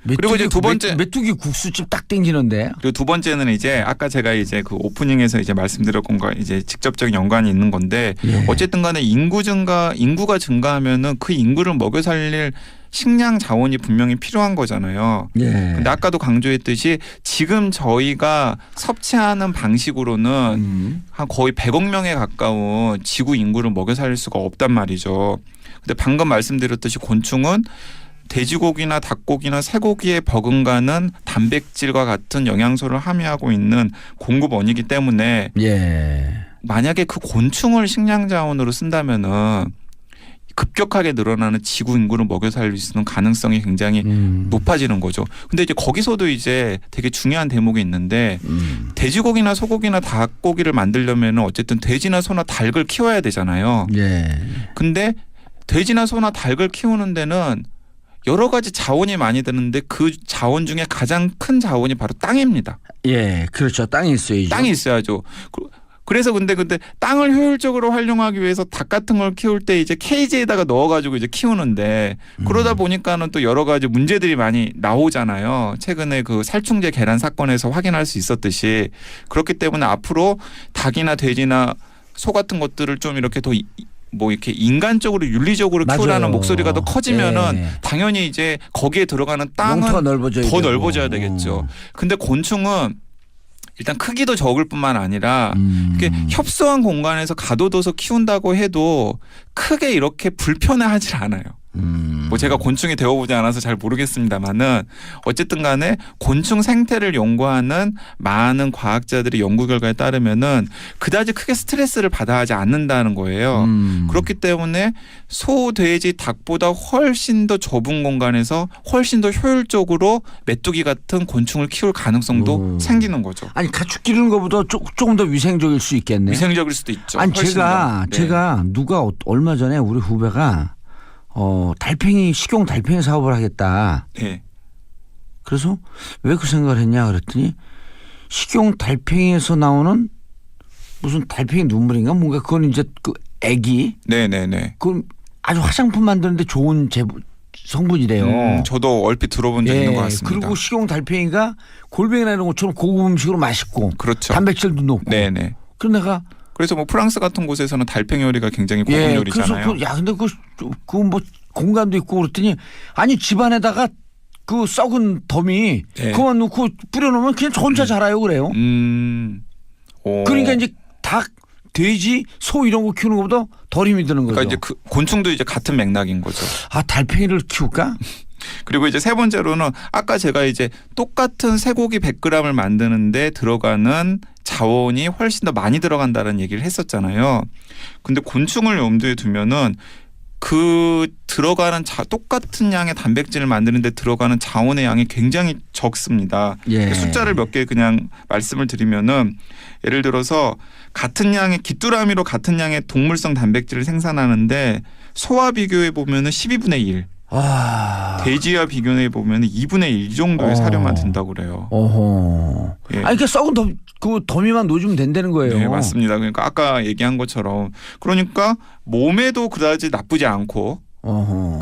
그리고 이제 두 번째 메뚜기 국수집 딱 땡기는데. 그리고 두 번째는 이제 아까 제가 이제 그 오프닝에서 이제 말씀드렸던 거 이제 직접적인 연관이 있는 건데 어쨌든 간에 인구가 증가하면은 그 인구를 먹여 살릴 식량 자원이 분명히 필요한 거잖아요. 근데 아까도 강조했듯이 지금 저희가 섭취하는 방식으로는 한 거의 100억 명에 가까운 지구 인구를 먹여 살릴 수가 없단 말이죠. 근데 방금 말씀드렸듯이 곤충은 돼지고기나 닭고기나 쇠고기에 버금가는 단백질과 같은 영양소를 함유하고 있는 공급원이기 때문에 만약에 그 곤충을 식량 자원으로 쓴다면은 급격하게 늘어나는 지구 인구를 먹여 살릴 수 있는 가능성이 굉장히 높아지는 거죠. 근데 이제 거기서도 이제 되게 중요한 대목이 있는데 돼지고기나 소고기나 닭고기를 만들려면은 어쨌든 돼지나 소나 닭을 키워야 되잖아요. 예. 근데 돼지나 소나 닭을 키우는 데는 여러 가지 자원이 많이 드는데 그 자원 중에 가장 큰 자원이 바로 땅입니다. 예, 그렇죠. 땅이 있어야죠. 땅이 있어야죠. 그래서 근데 땅을 효율적으로 활용하기 위해서 닭 같은 걸 키울 때 이제 케이지에다가 넣어가지고 이제 키우는데 그러다 보니까는 또 여러 가지 문제들이 많이 나오잖아요. 최근에 그 살충제 계란 사건에서 확인할 수 있었듯이 그렇기 때문에 앞으로 닭이나 돼지나 소 같은 것들을 좀 이렇게 더 뭐 이렇게 인간적으로 윤리적으로 맞아요. 키우라는 목소리가 더 커지면은 예. 당연히 이제 거기에 들어가는 땅은 더 넓어져야 되겠죠. 근데 곤충은 일단 크기도 적을 뿐만 아니라 이게 협소한 공간에서 가둬둬서 키운다고 해도 크게 이렇게 불편해하지 않아요. 뭐 제가 곤충이 되어보지 않아서 잘 모르겠습니다만은 어쨌든 간에 곤충 생태를 연구하는 많은 과학자들의 연구 결과에 따르면은 그다지 크게 스트레스를 받아 하지 않는다는 거예요. 그렇기 때문에 소, 돼지, 닭보다 훨씬 더 좁은 공간에서 훨씬 더 효율적으로 메뚜기 같은 곤충을 키울 가능성도 생기는 거죠. 아니 가축 기르는 것보다 조금 더 위생적일 수 있겠네. 위생적일 수도 있죠. 아니 훨씬 더. 네. 제가 누가 얼마 전에 우리 후배가 식용 달팽이 사업을 하겠다. 네. 그래서 왜 그 생각을 했냐 그랬더니 식용 달팽이에서 나오는 무슨 달팽이 눈물인가 뭔가 그건 이제 그 액이 네네네. 그건 아주 화장품 만드는데 좋은 성분이래요. 저도 얼핏 들어본 적 있는 것 같습니다. 그리고 식용 달팽이가 골뱅이나 이런 것처럼 고급 음식으로 맛있고 그렇죠. 단백질도 높고. 네네. 그럼 내가 그래서 뭐 프랑스 같은 곳에서는 달팽이 요리가 굉장히 고급 요리잖아요. 그래서 근데 그 뭐 공간도 있고 그랬더니 아니 집안에다가 그 썩은 더미 그만 놓고 뿌려놓으면 그냥 저 혼자 자라요 그래요. 오. 그러니까 이제 닭, 돼지, 소 이런 거 키우는 것보다 덜 힘이 드는 거죠. 그러니까 이제 그 곤충도 이제 같은 맥락인 거죠. 아 달팽이를 키울까? 그리고 이제 세 번째로는 아까 제가 이제 똑같은 쇠고기 100g을 만드는데 들어가는 자원이 훨씬 더 많이 들어간다는 얘기를 했었잖아요. 근데 곤충을 염두에 두면은 그 들어가는 똑같은 양의 단백질을 만드는데 들어가는 자원의 양이 굉장히 적습니다. 예. 숫자를 몇 개 그냥 말씀을 드리면은 예를 들어서 같은 양의 귀뚜라미로 같은 양의 동물성 단백질을 생산하는데 소와 비교해 보면은 12분의 1. 돼지와 비교해 보면 2분의 1 정도의 사료만 든다고 그래요. 어허. 예. 아니 그러니까 썩은 그 더미만 놓으면 된다는 거예요. 네, 맞습니다. 그러니까 아까 얘기한 것처럼 그러니까 몸에도 그다지 나쁘지 않고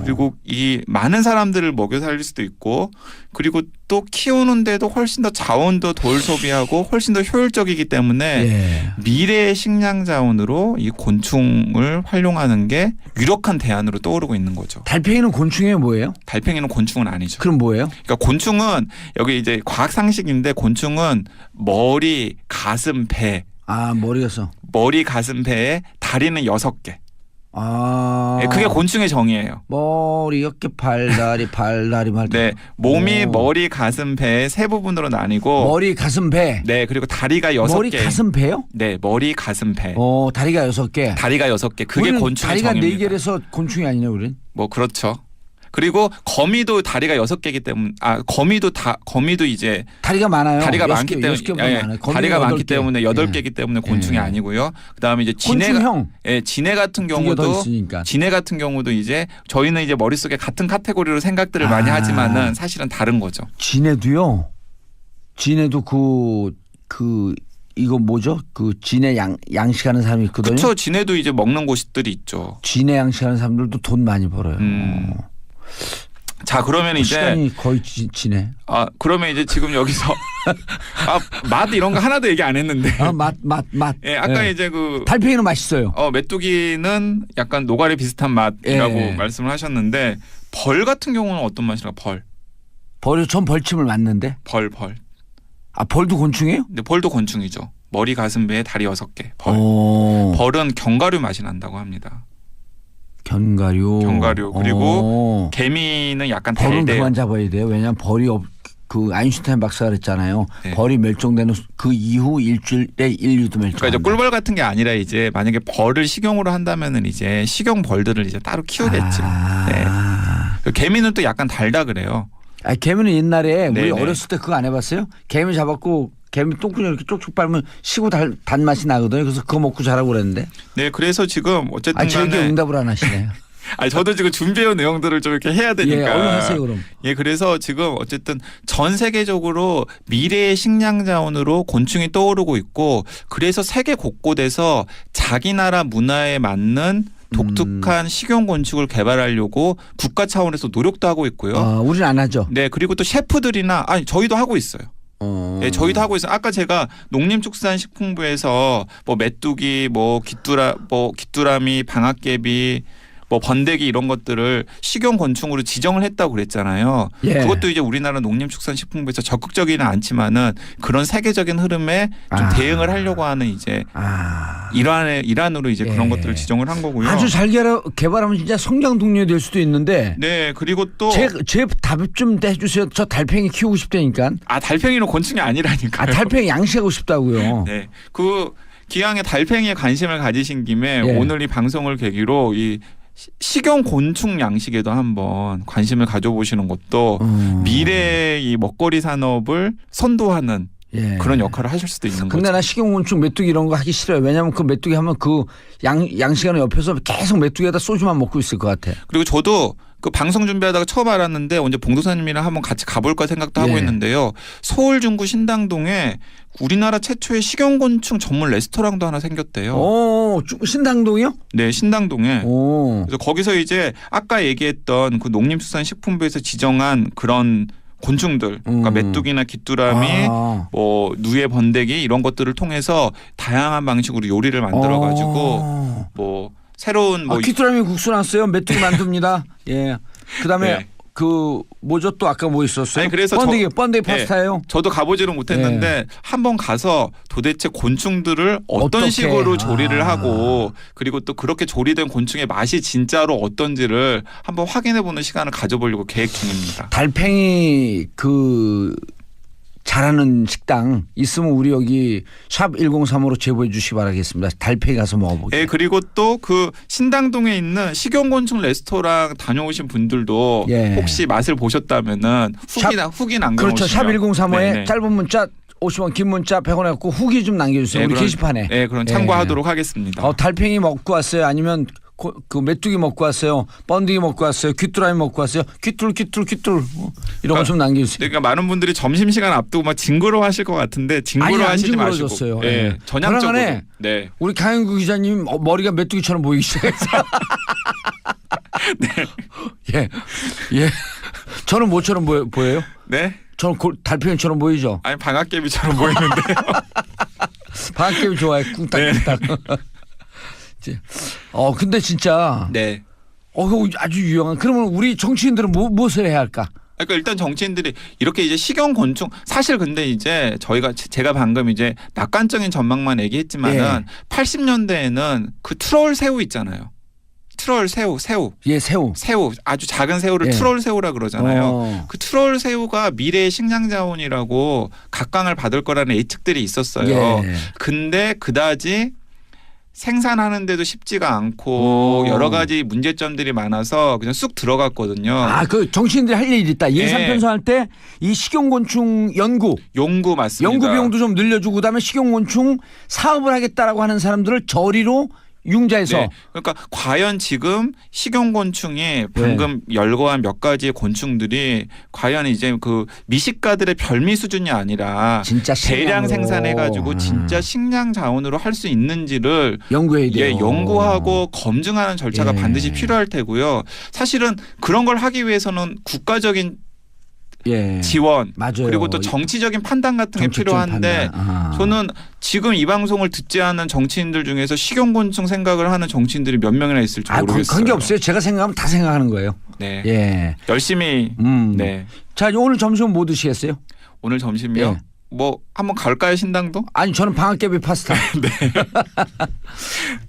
그리고 이 많은 사람들을 먹여 살릴 수도 있고 그리고 또 키우는데도 훨씬 더 자원도 덜 소비하고 훨씬 더 효율적이기 때문에 미래의 식량 자원으로 이 곤충을 활용하는 게 유력한 대안으로 떠오르고 있는 거죠. 달팽이는 곤충이에요, 뭐예요? 달팽이는 곤충은 아니죠. 그럼 뭐예요? 그러니까 곤충은 여기 이제 과학 상식인데 곤충은 머리, 가슴, 배. 머리가서. 머리, 가슴, 배에 다리는 6개. 네, 그게 곤충의 정의예요. 머리, 어깨, 발다리, 발다리. 네, 몸이 머리, 가슴, 배 세 부분으로 나뉘고 머리, 가슴, 배. 네, 그리고 다리가 6개. 머리, 가슴, 배요? 네, 머리, 가슴, 배. 다리가 6개. 다리가 6개. 그게 곤충의 다리가 정의입니다. 4개라서 곤충이 아니냐, 우린? 뭐 그렇죠. 그리고 거미도 다리가 6개이기 때문에 거미도 이제 다리가 많아요. 다리가 많기 때문에 많아요. 다리가 많기 때문에 8개이기 예. 때문에 곤충이 아니고요. 그다음에 이제 곤충형. 진해 같은 경우도 이제 저희는 이제 머릿속에 같은 카테고리로 생각들을 많이 하지만은 사실은 다른 거죠. 진해도요. 진해도 이거 뭐죠? 그 진해 양식하는 사람이 있거든요. 그렇죠. 진해도 이제 먹는 곳들이 있죠. 진해 양식하는 사람들도 돈 많이 벌어요. 자, 그러면 이제 시간이 거의 지네. 그러면 이제 지금 여기서 맛 이런 거 하나도 얘기 안 했는데. 맛. 예, 아까 이제 그 달팽이는 맛있어요. 메뚜기는 약간 노가리 비슷한 맛이라고 말씀을 하셨는데 벌 같은 경우는 어떤 맛이라고? 벌. 전 벌침을 맞는데. 벌. 벌도 곤충이에요? 네, 벌도 곤충이죠. 머리, 가슴, 배에 다리 6개. 벌은 견과류 맛이 난다고 합니다. 견과류. 그리고 개미는 약간 벌은 달대요. 그만 잡아야 돼요. 왜냐하면 벌이 그 아인슈타인 박사가 그랬잖아요. 네. 벌이 멸종되는 그 이후 일주일에 인류도 멸종. 그러니까 이제 꿀벌 같은 게 아니라 이제 만약에 벌을 식용으로 한다면은 이제 식용 벌들을 이제 따로 키우겠죠. 네. 개미는 또 약간 달다 그래요. 아, 개미는 옛날에 우리 네네. 어렸을 때 그거 안 해봤어요? 개미 잡았고 개미 똥구녕 이렇게 쪽쪽 빨면 시고 단맛이 나거든요. 그래서 그거 먹고 자라고 그랬는데. 네, 그래서 지금 어쨌든 아, 제게 간에 응답을 안 하시네요. 아니 저도 지금 준비해온 내용들을 좀 이렇게 해야 되니까. 예, 얼른 하세요 그럼. 예, 그래서 지금 어쨌든 전 세계적으로 미래의 식량 자원으로 곤충이 떠오르고 있고 그래서 세계 곳곳에서 자기 나라 문화에 맞는 독특한 식용 곤충을 개발하려고 국가 차원에서 노력도 하고 있고요. 우리는 안 하죠. 네, 그리고 또 셰프들이나 아니 저희도 하고 있어요. 네, 저희도 하고 있어요. 아까 제가 농림축산식품부에서 뭐 메뚜기, 뭐 귀뚜라미, 방앗개비, 뭐 번데기 이런 것들을 식용 곤충으로 지정을 했다고 그랬잖아요. 예. 그것도 이제 우리나라 농림축산식품부에서 적극적이는 않지만은 그런 세계적인 흐름에 좀 대응을 하려고 하는 이제 일환으로 이제 그런 것들을 지정을 한 거고요. 아주 잘 개발하면 진짜 성장 동력이 될 수도 있는데. 네, 그리고 또 제 답 좀 해주세요. 저 달팽이 키우고 싶다니까. 달팽이는 곤충이 아니라니까요. 달팽이 양식하고 싶다고요. 네, 그 기왕에 달팽이에 관심을 가지신 김에 예. 오늘 이 방송을 계기로 이 식용 곤충 양식에도 한번 관심을 가져보시는 것도 미래의 이 먹거리 산업을 선도하는 예. 그런 역할을 하실 수도 있는 근데 거죠. 나 식용곤충 메뚜기 이런 거 하기 싫어요. 왜냐하면 그 메뚜기 하면 그 양식하는 옆에서 계속 메뚜기에다 소주만 먹고 있을 것 같아. 그리고 저도 그 방송 준비하다가 처음 알았는데 언제 봉도사님이랑 한번 같이 가볼까 생각도 하고 예. 있는데요. 서울 중구 신당동에 우리나라 최초의 식용곤충 전문 레스토랑도 하나 생겼대요. 오, 신당동이요? 네, 신당동에. 오. 그래서 거기서 이제 아까 얘기했던 그 농림수산식품부에서 지정한 그런 곤충들, 그러니까 메뚜기나 귀뚜라미, 뭐 누에 번데기 이런 것들을 통해서 다양한 방식으로 요리를 만들어가지고 뭐 새로운 뭐 귀뚜라미 국수 났어요. 메뚜기 만듭니다. 예. 그다음에 네. 그 뭐죠 또 아까 뭐 있었어요? 아니, 그래서 번데기 파스타예요. 저도 가보지는 못했는데 한번 가서 도대체 곤충들을 어떤 어떻게? 식으로 조리를 하고 그리고 또 그렇게 조리된 곤충의 맛이 진짜로 어떤지를 한번 확인해보는 시간을 가져보려고 계획 중입니다. 달팽이 그 잘하는 식당 있으면 우리 여기 샵 1035로 제보해 주시기 바라겠습니다. 달팽이 가서 먹어보게. 네, 그리고 또 그 신당동에 있는 식용곤충 레스토랑 다녀오신 분들도 예. 혹시 맛을 보셨다면은 후기 남겨주시면 그렇죠. 샵 1035에 네네. 짧은 문자 50원 긴 문자 100원 해갖고 후기 좀 남겨주세요. 네, 우리 그런, 게시판에. 네, 그런 참고하도록 하겠습니다. 달팽이 먹고 왔어요. 아니면 그 메뚜기 먹고 왔어요. 번데기 먹고 왔어요. 귀뚜라미 먹고 왔어요. 귀뚤 이런 거 좀 남겨주세요. 그러니까 많은 분들이 점심시간 앞두고 막 징그러워하실 것 같은데 징그러워하시지 마시고 네. 전향적으로. 그러간에 네. 우리 강현구 기자님 머리가 메뚜기처럼 보이기 시작했어요. 네. 예. 예. 저는 뭐처럼 보여요? 네. 저는 달팽이처럼 보이죠? 아니 방앗개비처럼 보이는데요. 방앗개비 좋아해. 쿵딱쿵딱. 근데 진짜 네. 그거 아주 유용한. 그러면 우리 정치인들은 무엇을 해야 할까? 그러니까 일단 정치인들이 이렇게 이제 식용곤충 사실 근데 이제 제가 방금 이제 낙관적인 전망만 얘기했지만은 80년대에는 그 트롤 새우 있잖아요. 트롤 새우. 예, 새우 아주 작은 새우를 트롤 새우라 그러잖아요. 그 트롤 새우가 미래의 식량 자원이라고 각광을 받을 거라는 예측들이 있었어요. 예. 근데 그다지 생산하는데도 쉽지가 않고 여러 가지 문제점들이 많아서 그냥 쑥 들어갔거든요. 그 정치인들이 할 일이 있다. 예산 편성할 때 이 식용곤충 연구 맞습니다. 연구 비용도 좀 늘려주고 그다음에 식용곤충 사업을 하겠다라고 하는 사람들을 저리로 융자해서. 네. 그러니까 과연 지금 식용곤충이 방금 열거한 몇 가지의 곤충들이 과연 이제 그 미식가들의 별미 수준이 아니라 진짜 대량 생산해가지고 진짜 식량 자원으로 할 수 있는지를 연구해야 돼요. 연구하고 검증하는 절차가 반드시 필요할 테고요. 사실은 그런 걸 하기 위해서는 국가적인 지원 맞아요. 그리고 또 정치적인 판단 같은 게 필요한데 저는 지금 이 방송을 듣지 않은 정치인들 중에서 식용곤충 생각을 하는 정치인들이 몇 명이나 있을지 모르겠어요. 관계 없어요. 제가 생각하면 다 생각하는 거예요. 네. 예. 열심히. 네. 자, 오늘 점심은 뭐 드시겠어요? 오늘 점심이요? 예. 뭐 한번 갈까요, 신당도? 아니 저는 방앗개비 파스타. 네.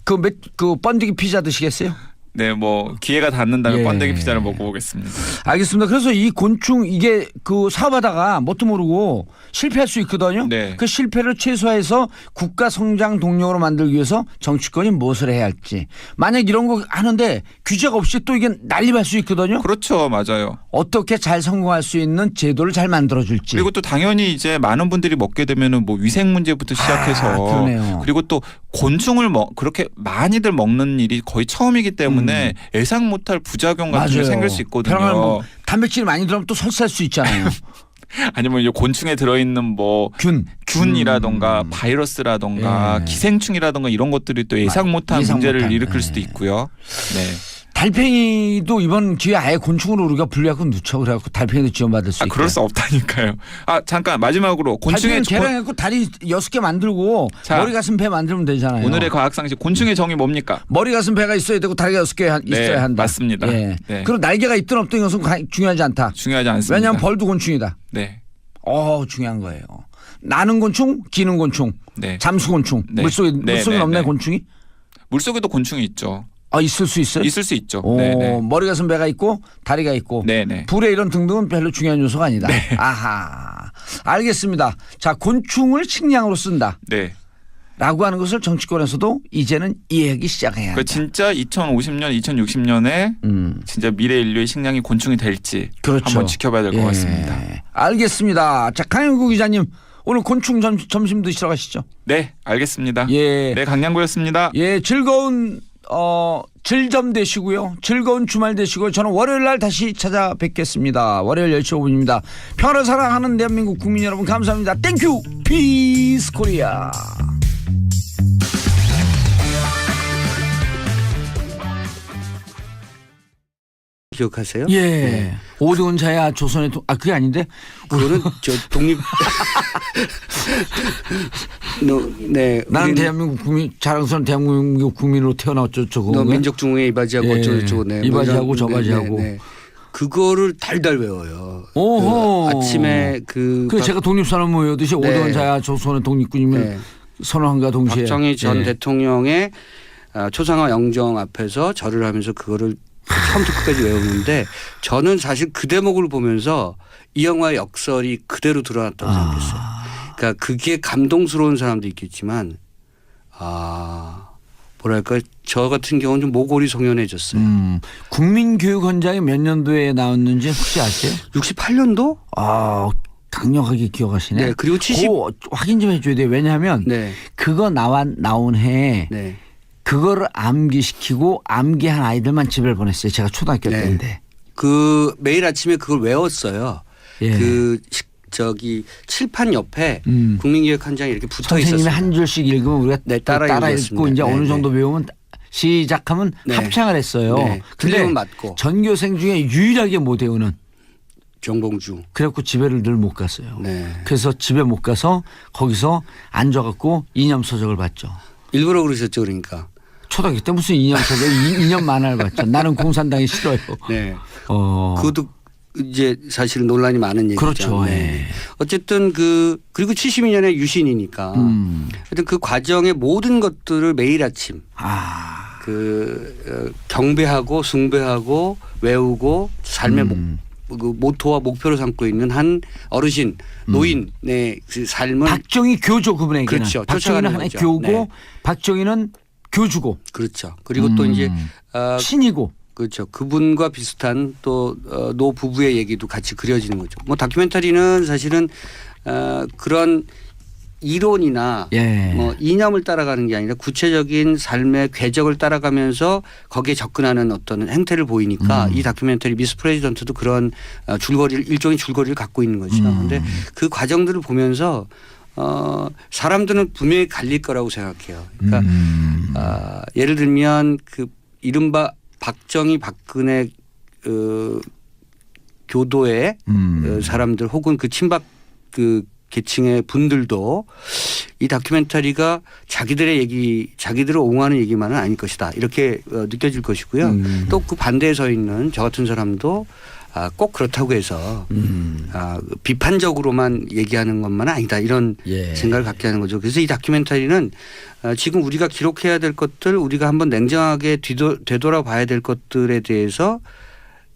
그 번데기 피자 드시겠어요? 네, 뭐 기회가 닿는다면 예. 번데기 피자를 먹어보겠습니다. 알겠습니다. 그래서 이 곤충 이게 그 사업하다가 뭣도 모르고 실패할 수 있거든요. 네. 그 실패를 최소화해서 국가 성장 동력으로 만들기 위해서 정치권이 무엇을 해야 할지. 만약 이런 거 하는데 규제가 없이 또 이게 난립할 수 있거든요. 그렇죠, 맞아요. 어떻게 잘 성공할 수 있는 제도를 잘 만들어줄지. 그리고 또 당연히 이제 많은 분들이 먹게 되면은 뭐 위생 문제부터 시작해서 그러네요. 그리고 또 곤충을 그렇게 많이들 먹는 일이 거의 처음이기 때문에 예상 못할 부작용 같은 게 맞아요. 생길 수 있거든요. 그러면 뭐 단백질이 많이 들어가면 또 설사할 수 있잖아요. 아니면 이제 곤충에 들어있는 뭐 균이라던가 바이러스라던가 예. 기생충이라던가 이런 것들이 또 예상 못한 예상 문제를 못한, 일으킬 예. 수도 있고요. 네. 달팽이도 이번 기회에 아예 곤충으로 우리가 분류하고 넣죠. 그래갖고 달팽이도 지원받을 수 있게. 그럴 수 없다니까요. 잠깐 마지막으로 곤충의 달팽이는 계량해갖고 다리 6개 만들고 자, 머리 가슴 배 만들면 되잖아요. 오늘의 과학상식 곤충의 정의 뭡니까? 머리 가슴 배가 있어야 되고 다리가 6개 있어야 한다. 맞습니다. 예. 네. 그리고 날개가 있든 없든 이것은 중요하지 않다. 중요하지 않습니다. 왜냐하면 벌도 곤충이다. 네. 중요한 거예요. 나는 곤충, 기는 곤충, 네. 잠수 곤충. 네. 물속에 네, 네, 없네 네. 곤충이? 물속에도 곤충이 있죠. 있을 수 있어요? 있을 수 있죠. 오, 네네. 머리 가슴 배가 있고 다리가 있고 네네. 불에 이런 등등은 별로 중요한 요소가 아니다. 네. 아하. 알겠습니다. 자, 곤충을 식량으로 쓴다. 네. 라고 하는 것을 정치권에서도 이제는 이해하기 시작해야 한다. 그 진짜 2050년, 2060년에 진짜 미래 인류의 식량이 곤충이 될지 그렇죠. 한번 지켜봐야 될 것 같습니다. 알겠습니다. 자, 강영구 기자님 오늘 곤충 점심 드시러 가시죠. 네, 알겠습니다. 예. 네, 강량구였습니다. 예, 즐거운 즐점 되시고요. 즐거운 주말 되시고요. 저는 월요일 날 다시 찾아뵙겠습니다. 월요일 10시 5분입니다. 평화를 사랑하는 대한민국 국민 여러분 감사합니다. 땡큐 피스 코리아. 기억하세요? 예. 네. 오대훈 자야 조선의 그게 아닌데. 그거는 저 독립. 네. 나는 대한민국 국민 자랑스러운 대한민국 국민으로 태어났죠. 저거. 민족중흥에 이바지하고 예. 어쩌고저쩌고. 네. 이바지하고 저바지하고. 네. 그거를 달달 외워요. 오호. 그 아침에 그 제가 독립선언 외우듯이 네. 오대훈 자야 조선의 독립군임을 네. 선언한과 동시에. 박정희 전 예. 대통령의 초상화 영정 앞에서 절을 하면서 그거를 처음부터 끝까지 외우는데 저는 사실 그 대목을 보면서 이 영화의 역설이 그대로 드러났다고 생각했어요. 그러니까 그게 감동스러운 사람도 있겠지만 뭐랄까 저 같은 경우는 좀 모골이 송연해졌어요. 국민교육헌장이 몇 년도에 나왔는지 혹시 아세요? 68년도? 강력하게 기억하시네. 네. 그리고 70. 그거 확인 좀 해줘야 돼요. 왜냐하면 네. 그거 나온 해에 네. 그거를 암기시키고 암기한 아이들만 집에 보냈어요. 제가 초등학교 네. 때인데. 그 매일 아침에 그걸 외웠어요. 예. 그 칠판 옆에 국민교육헌장이 이렇게 붙어 있었어요. 선생님이 한 줄씩 읽으면 우리가 네, 따라 읽고 읽었습니다. 이제 네, 어느 정도 네. 외우면 시작하면 네. 합창을 했어요. 네. 근데 틀리면 맞고. 전교생 중에 유일하게 못 외우는. 정봉주. 그래갖고 집에를 늘 못 갔어요. 네. 그래서 집에 못 가서 거기서 앉아갖고 이념 서적을 봤죠. 일부러 그러셨죠, 그러니까. 초등학교 때 무슨 이념 서적, 이념 만화를 봤죠. 나는 공산당이 싫어요. 네. 그것도 이제 사실은 논란이 많은 얘기죠. 그렇죠. 네. 예. 어쨌든 그리고 72년에 유신이니까 하여튼 그 과정의 모든 것들을 매일 아침 경배하고 숭배하고 외우고 삶의 그 모토와 목표로 삼고 있는 한 어르신 노인의 그 삶을 박정희 교조 그분에게는. 그렇죠. 박정희는 쫓아가는 하나의 거죠. 교고 네. 박정희는 교주고 그렇죠. 그리고 또 이제 신이고. 그렇죠. 그분과 비슷한 또 노 부부의 얘기도 같이 그려지는 거죠. 뭐 다큐멘터리는 사실은 그런 이론이나 예. 뭐 이념을 따라가는 게 아니라 구체적인 삶의 궤적을 따라가면서 거기에 접근하는 어떤 행태를 보이니까 이 다큐멘터리 미스 프레지던트도 그런 일종의 줄거리를 갖고 있는 거죠. 그런데 그 과정들을 보면서 사람들은 분명히 갈릴 거라고 생각해요. 그러니까 예를 들면 그 이른바 박정희 박근혜 교도의 사람들 혹은 그 친박 그 계층의 분들도 이 다큐멘터리가 자기들을 옹호하는 얘기만은 아닐 것이다. 이렇게 느껴질 것이고요. 또 그 반대에 서 있는 저 같은 사람도 꼭 그렇다고 해서 비판적으로만 얘기하는 것만 아니다 이런 예. 생각을 갖게 하는 거죠. 그래서 이 다큐멘터리는 지금 우리가 기록해야 될 것들 우리가 한번 냉정하게 되돌아봐야 될 것들에 대해서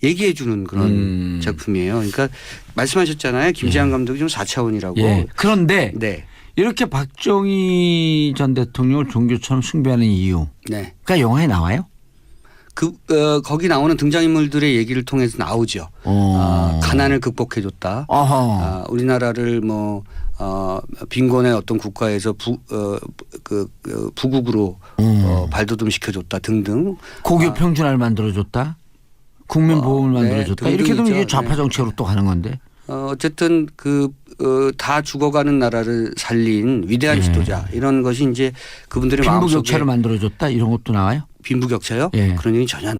얘기해 주는 그런 작품이에요. 그러니까 말씀하셨잖아요. 김재한 감독이 좀 4차원이라고. 예. 그런데 네. 이렇게 박정희 전 대통령을 종교처럼 숭배하는 이유가 네. 영화에 나와요? 거기 나오는 등장인물들의 얘기를 통해서 나오죠. 가난을 극복해 줬다. 우리나라를 뭐 빈곤의 어떤 국가에서 부국으로 발돋움 시켜줬다 등등. 고교 평준화를 만들어줬다. 국민보험을 만들어줬다. 네, 이렇게 되면 등등이죠. 이게 좌파 정책으로 또 가는 건데. 어쨌든 다 죽어가는 나라를 살린 위대한 지도자 이런 것이 이제 그분들의 마음속에 빈부격차를 만들어줬다 이런 것도 나와요? 빈부격차요? 예. 그런 얘기 전혀 안.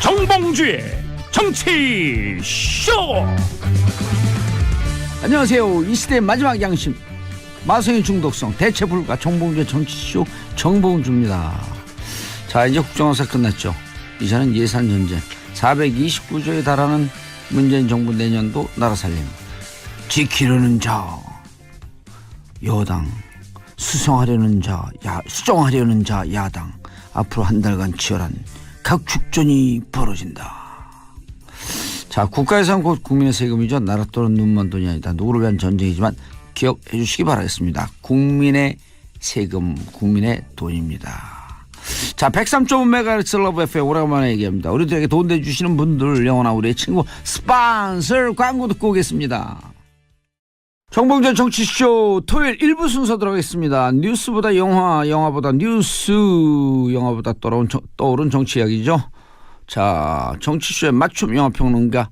정봉주의 정치쇼. 안녕하세요. 이 시대의 마지막 양심 마성의 중독성 대체 불가 정봉주의 정치쇼 정봉주입니다. 자, 이제 국정원사 끝났죠. 이제는 예산 전쟁 429조에 달하는 문재인 정부 내년도 나라 살림 지키려는 자 여당 수정하려는 자 야당 앞으로 한 달간 치열한 각축전이 벌어진다. 자, 국가예산 곧 국민의 세금이죠. 나라 또는 눈먼 돈이 아니다. 누구를 위한 전쟁이지만 기억해 주시기 바라겠습니다. 국민의 세금, 국민의 돈입니다. 자, 103.5MHz 러브 FM 오래간만에 얘기합니다. 우리들에게 돈 대주시는 분들 영원한 우리의 친구 스폰서 광고 듣고 오겠습니다. 정봉준 정치쇼 토요일 1부 순서 들어가겠습니다. 뉴스보다 영화, 영화보다 뉴스, 영화보다 떠오른 정치 이야기죠. 자, 정치쇼의 맞춤 영화평론가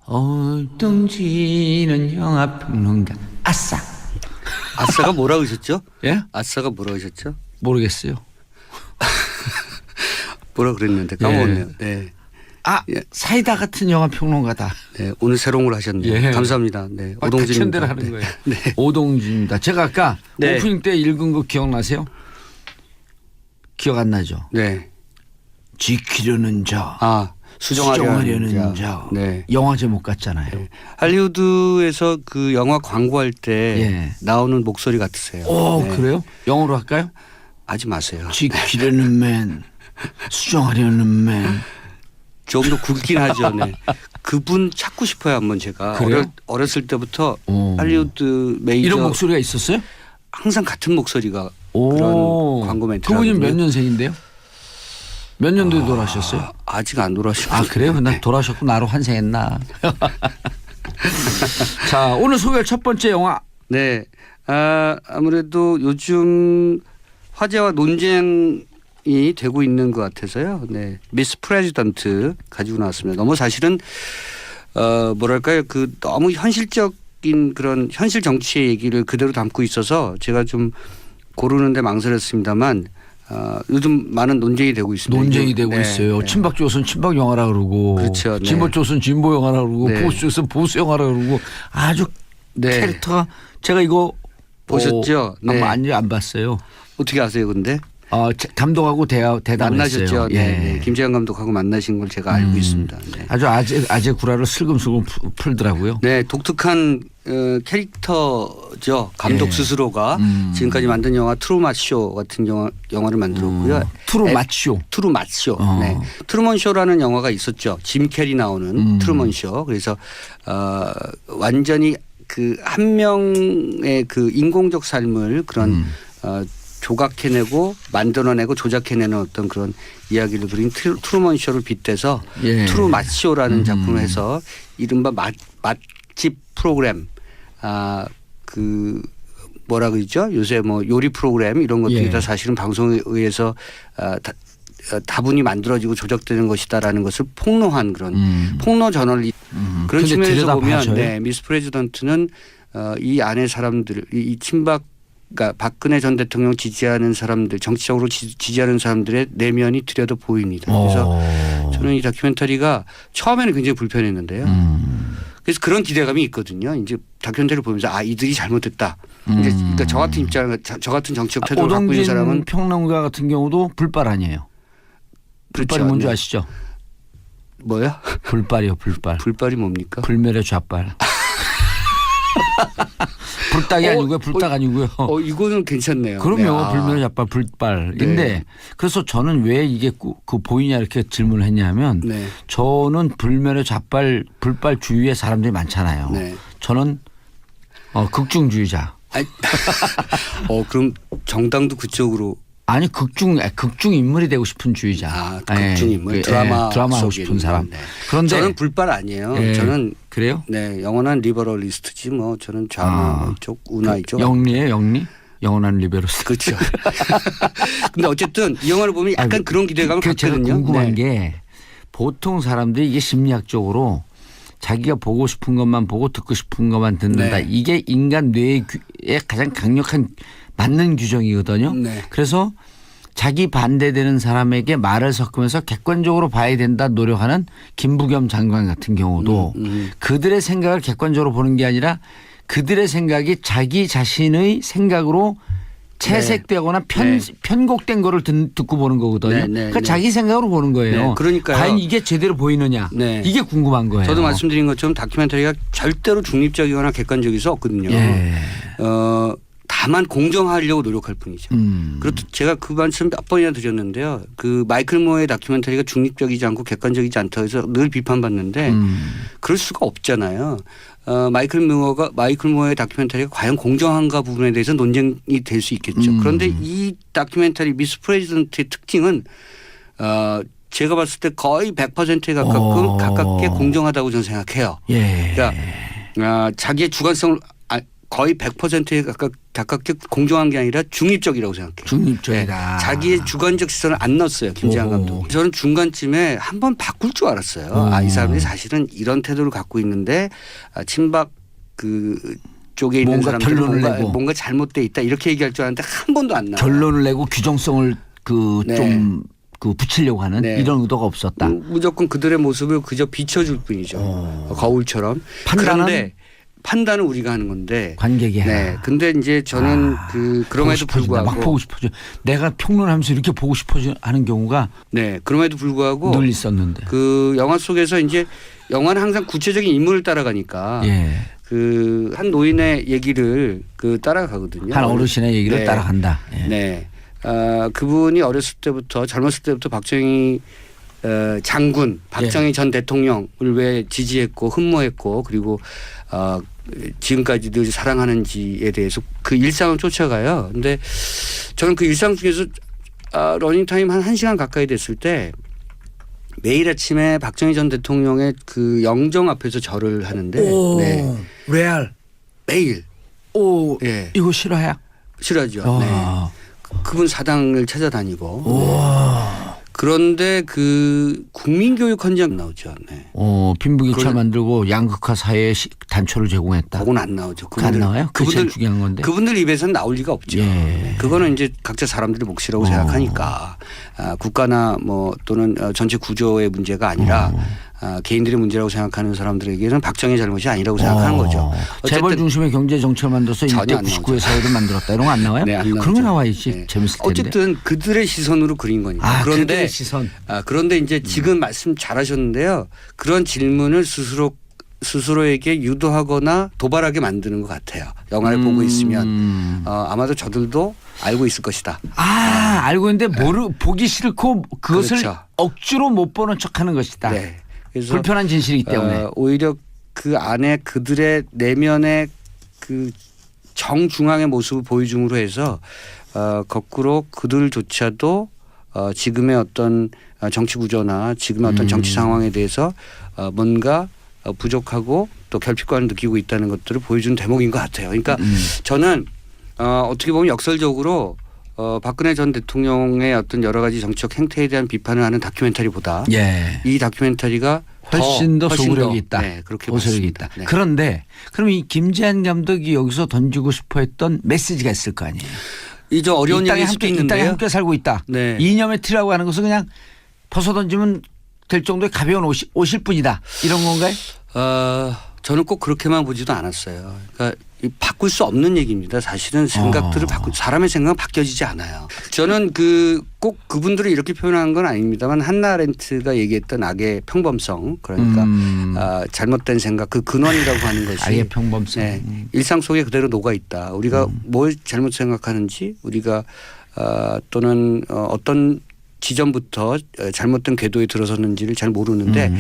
어동지는 영화평론가 아싸. 아싸가 뭐라고 하셨죠? 예? 아싸가 뭐라고 하셨죠? 모르겠어요. 뭐라 그랬는데 까먹었네요. 네. 예. 사이다 같은 영화평론가다. 네. 오늘 새로운 걸 하셨네요. 예. 감사합니다. 네. 오동진 오동진입니다. 대로 하는 거예요. 네. 오동진입니다. 제가 아까 네. 오프닝 때 읽은 거 기억나세요? 기억 안 나죠? 네. 지키려는 자, 수정하려는 자. 네. 영화 제목 같잖아요. 네. 할리우드에서 그 영화 광고할 때 나오는 목소리 같으세요. 오, 네. 그래요? 영어로 할까요? 하지 마세요. 지키려는 맨, 수정하려는 맨. 좀 더 굵긴 하죠. 네. 그분 찾고 싶어요. 한번 제가 그래요? 어렸을 때부터 할리우드 메이저 이런 목소리가 있었어요? 항상 같은 목소리가 그런 광고 멘트. 그분이 몇 년생인데요? 몇 년도에 돌아가셨어요? 아직 안 돌아가셨어요. 아, 그래요? 난 돌아가셨고 나로 환생했나. 자, 오늘 소개할 첫 번째 영화. 네. 아무래도 요즘 화제와 논쟁이 되고 있는 것 같아서요. 네. 미스 프레지던트 가지고 나왔습니다. 너무 사실은 뭐랄까요. 너무 현실적인 그런 현실 정치의 얘기를 그대로 담고 있어서 제가 좀 고르는데 망설였습니다만 요즘 많은 논쟁이 되고 있습니다. 논쟁이 되고 있어요. 네. 친박 쪽은 친박 영화라 그러고, 그렇죠. 네. 진보 쪽은 진보 영화라 그러고, 네. 보수 쪽은 보수 영화라 그러고 아주 캐릭터가 제가 이거 보셨죠? 네. 안 봤어요. 어떻게 아세요, 근데? 감독하고 대담을 만나셨죠. 했어요. 네. 네. 김재환 감독하고 만나신 걸 제가 알고 있습니다. 네. 아주 아재 구라를 슬금슬금 풀더라고요. 네, 독특한 캐릭터죠. 감독 스스로가 지금까지 만든 영화 트루먼 쇼 같은 영화를 만들었고요. 트루먼 쇼. 트루먼 쇼. 네. 트루먼 쇼라는 영화가 있었죠. 짐 캐리 나오는 트루먼 쇼. 그래서 완전히 한 명의 인공적 삶을 그런 조각해내고 만들어내고 조작해내는 어떤 그런 이야기를 그린 트루먼 쇼를 빗대서 트루먼 쇼라는 작품을 해서 이른바 맛집 프로그램 뭐라 그러죠? 요새 뭐 요리 프로그램 이런 것들이 다 사실은 방송에 의해서 다분히 만들어지고 조작되는 것이다라는 것을 폭로한 그런 폭로 저널리 그런 측면에서 보면 네, 미스 프레지던트는 이 안에 사람들 이 친박 그러니까 박근혜 전 대통령 지지하는 사람들 정치적으로 지지하는 사람들의 내면이 들여다 보입니다. 그래서 저는 이 다큐멘터리가 처음에는 굉장히 불편했는데요. 그래서 그런 기대감이 있거든요. 이제 다큐멘터리를 보면서 아 이들이 잘못했다. 이제 그러니까 저 같은 입장, 저 같은 정치적 태도를 갖고 있는 사람은 오동진 평론가 같은 경우도 불발 아니에요. 불발이 그렇죠. 뭔지 네. 아시죠? 뭐야? 불발이요, 불발. 불발이 뭡니까? 불멸의 좌발. 불닭이 아니고요, 불닭 아니고요. 이거는 괜찮네요. 그럼요, 네. 불멸의 좌발, 불발인데 네. 그래서 저는 왜 이게 그 보이냐 이렇게 질문을 했냐면 네. 저는 불멸의 좌발, 불발 주위에 사람들이 많잖아요. 네. 저는 극중주의자. 아니, 그럼 정당도 그쪽으로. 아니 극중 인물이 되고 싶은 주의자. 아, 극중 인물. 예, 드라마 하고 속에 싶은 있는. 사람. 네. 그런데 저는 불발 아니에요. 예, 저는 그래요? 네 영원한 리버럴리스트지 뭐 저는 좌우 이쪽 우나 이쪽. 영리예요, 영리? 영원한 리베로스. 그렇죠. 근데 어쨌든 이 영화를 보면 약간 그런 기대감을 제가 갖거든요. 궁금한 네. 게 보통 사람들이 이게 심리학적으로 자기가 보고 싶은 것만 보고 듣고 싶은 것만 듣는다. 네. 이게 인간 뇌의 가장 강력한 맞는 규정이거든요. 네. 그래서 자기 반대되는 사람에게 말을 섞으면서 객관적으로 봐야 된다 노력하는 김부겸 장관 같은 경우도 그들의 생각을 객관적으로 보는 게 아니라 그들의 생각이 자기 자신의 생각으로 채색되거나 편곡된 거를 듣고 보는 거거든요. 네, 네, 그러니까 네. 자기 생각으로 보는 거예요. 네, 그러니까요. 과연 이게 제대로 보이느냐. 네. 이게 궁금한 거예요. 저도 말씀드린 것처럼 다큐멘터리가 절대로 중립적이거나 객관적일 수 없거든요. 예. 다만 공정하려고 노력할 뿐이죠. 그렇듯 제가 그 말씀 몇 번이나 드렸는데요. 그 마이클 무어의 다큐멘터리가 중립적이지 않고 객관적이지 않다 해서 늘 비판받는데 그럴 수가 없잖아요. 마이클 무어의 다큐멘터리가 과연 공정한가 부분에 대해서 논쟁이 될 수 있겠죠. 그런데 이 다큐멘터리 미스 프레지던트의 특징은 제가 봤을 때 거의 100%에 가깝게 공정하다고 저는 생각해요. 예. 그러니까 자기의 주관성을 거의 100%에 가깝게 공정한 게 아니라 중립적이라고 생각해요. 중립적이다. 네. 자기의 주관적 시선을 안 넣었어요. 김재한 감독. 저는 중간쯤에 한번 바꿀 줄 알았어요. 이 사람들이 사실은 이런 태도를 갖고 있는데 친박 그 쪽에 있는 뭔가 사람들은 결론을 내고. 뭔가 잘못돼 있다 이렇게 얘기할 줄 알았는데 한 번도 안 나와요. 결론을 내고 규정성을 네. 좀 붙이려고 하는 네. 이런 의도가 없었다. 무조건 그들의 모습을 그저 비춰줄 뿐이죠. 거울처럼. 판단은? 그런데 판단은 우리가 하는 건데. 관객이 해라. 네. 근데 이제 저는 그럼에도 불구하고. 막 보고 싶어져. 내가 평론하면서 이렇게 보고 싶어져 하는 경우가 네. 그럼에도 불구하고. 늘 있었는데. 그 영화 속에서 이제 영화는 항상 구체적인 인물을 따라가니까. 예. 그 한 노인의 얘기를 따라가거든요. 한 어르신의 얘기를 네. 따라간다. 예. 네. 그분이 어렸을 때부터 젊었을 때부터 박정희 장군, 박정희 전 대통령을 왜 지지했고 흠모했고 그리고 지금까지 늘 사랑하는지에 대해서 그 일상을 쫓아가요. 근데 저는 그 일상 중에서 러닝타임 한 1시간 가까이 됐을 때 매일 아침에 박정희 전 대통령의 그 영정 앞에서 절을 하는데 네. 레알. 매일. 오. 예. 이거 실화야? 싫어하죠. 네. 그분 사당을 찾아다니고. 그런데 그 국민교육 헌장 나오죠. 네. 빈부격차 만들고 양극화 사회에 단초를 제공했다. 그건 안 나오죠. 안 나와요? 그게 제일 중요한 건데. 그분들 입에서는 나올 리가 없죠. 예. 네. 그거는 이제 각자 사람들의 몫이라고 생각하니까 국가나 뭐 또는 전체 구조의 문제가 아니라 개인들의 문제라고 생각하는 사람들에게는 박정희 잘못이 아니라고 생각하는 거죠. 재벌 중심의 경제 정책을 만들어서 전혀 이때 안 99의 사회를 만들었다. 이런 거 안 나와요? 네, 안 그런 거 나오죠. 나와야지. 네. 재밌을 텐데. 어쨌든 그들의 시선으로 그린 거니까. 그런데 그들의 시선. 그런데 이제 지금 말씀 잘하셨는데요. 그런 질문을 스스로에게 유도하거나 도발하게 만드는 것 같아요. 영화를 보고 있으면 아마도 저들도 알고 있을 것이다. 알고 있는데 보기 싫고 그것을 그렇죠. 억지로 못 보는 척하는 것이다. 네. 그래서 불편한 진실이기 때문에. 오히려 그 안에 그들의 내면의 그 정중앙의 모습을 보여줌으로 해서 거꾸로 그들조차도 지금의 어떤 정치 구조나 지금의 어떤 정치 상황에 대해서 뭔가 부족하고 또 결핍감을 느끼고 있다는 것들을 보여주는 대목인 것 같아요. 그러니까 저는 어떻게 보면 역설적으로 박근혜 전 대통령의 어떤 여러 가지 정치적 행태에 대한 비판을 하는 다큐멘터리보다 이 다큐멘터리가 훨씬 더 소구력이 있다. 네, 그렇게 소구력이 봤습니다. 있다. 네. 그런데 그럼 이 김재한 감독이 여기서 던지고 싶어했던 메시지가 있을 거 아니에요. 이제 어려운 이 땅에 얘기일 수도 이 땅에 있는데요. 함께 살고 있다. 네. 이념의 틀이라고 하는 것은 그냥 벗어 던지면 될 정도의 가벼운 옷일 뿐이다. 이런 건가요? 저는 꼭 그렇게만 보지도 않았어요. 그러니까 바꿀 수 없는 얘기입니다. 사실은 생각들을 사람의 생각은 바뀌어지지 않아요. 저는 꼭 그분들을 이렇게 표현한 건 아닙니다만 한나 아렌트가 얘기했던 악의 평범성 그러니까 잘못된 생각 그 근원이라고 하는 것이 악의 평범성. 네, 일상 속에 그대로 녹아 있다. 우리가 뭘 잘못 생각하는지 우리가 또는 어떤 지점부터 잘못된 궤도에 들어섰는지를 잘 모르는데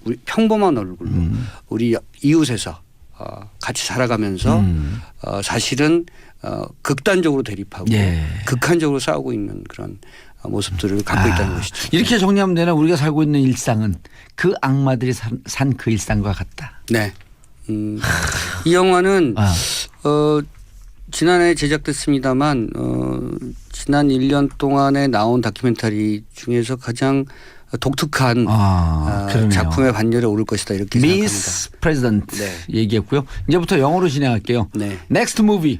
우리 평범한 얼굴로 우리 이웃에서 같이 살아가면서 사실은 극단적으로 대립하고 예. 극한적으로 싸우고 있는 그런 모습들을 갖고 있다는 것이죠. 이렇게 정리하면 되나 우리가 살고 있는 일상은 그 악마들이 산 그 일상과 같다. 네. 이 영화는 지난해 제작됐습니다만 지난 1년 동안에 나온 다큐멘터리 중에서 가장 독특한 작품의 반열에 오를 것이다 이렇게 생각합니다. 미스 프레지던트 네. 얘기했고요. 이제부터 영어로 진행할게요. 네. 넥스트 무비.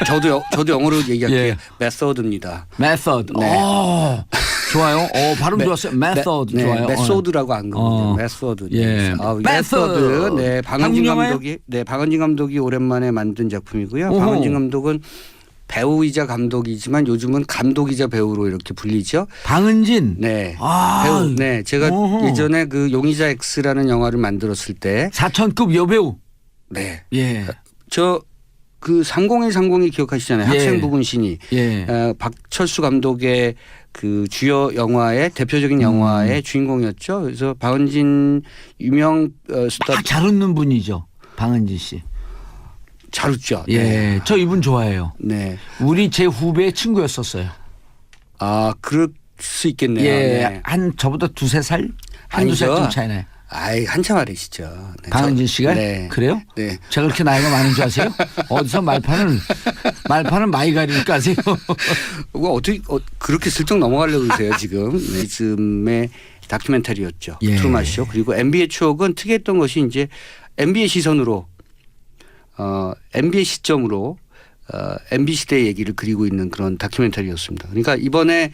저도 영어로 얘기할게요. 예. 메소드입니다. 메소드. 네. 좋아요. 발음 좋았어요. 메소드 좋아요. 메소드라고 한 겁니다. 메소드. 예. 메소드. 네, 한국 영화예요? 방은진 감독이 오랜만에 만든 작품이고요. 오호. 방은진 감독은 배우이자 감독이지만 요즘은 감독이자 배우로 이렇게 불리죠. 방은진. 네. 배우. 네, 제가 오호. 예전에 그 용의자 X라는 영화를 만들었을 때 4천급 여배우. 네. 예. 그 3010이 기억하시잖아요. 예. 학생 부분 신이. 예. 박철수 감독의 그 주요 영화의 대표적인 영화의 주인공이었죠. 그래서 방은진 유명 스타 잘 웃는 분이죠. 방은진 씨. 잘 웃죠. 예. 네. 저 이분 좋아해요. 네. 우리 제 후배의 친구였었어요. 그럴 수 있겠네요. 예. 네. 한 저보다 두세 살? 한두 아니죠. 살쯤 차이나요. 한참 아래시죠. 네. 방은진 씨가? 네. 그래요? 네. 제가 그렇게 나이가 많은 줄 아세요? 어디서 말판을 많이 가리니까 아세요? 어떻게 그렇게 슬쩍 넘어가려고 그러세요 지금. 네. 지금의 다큐멘터리였죠. 예. 트루먼 쇼. 그리고 MB의 추억은 특이했던 것이 이제 MB의 시선으로 MB의 시점으로 MB 시대의 얘기를 그리고 있는 그런 다큐멘터리였습니다. 그러니까 이번에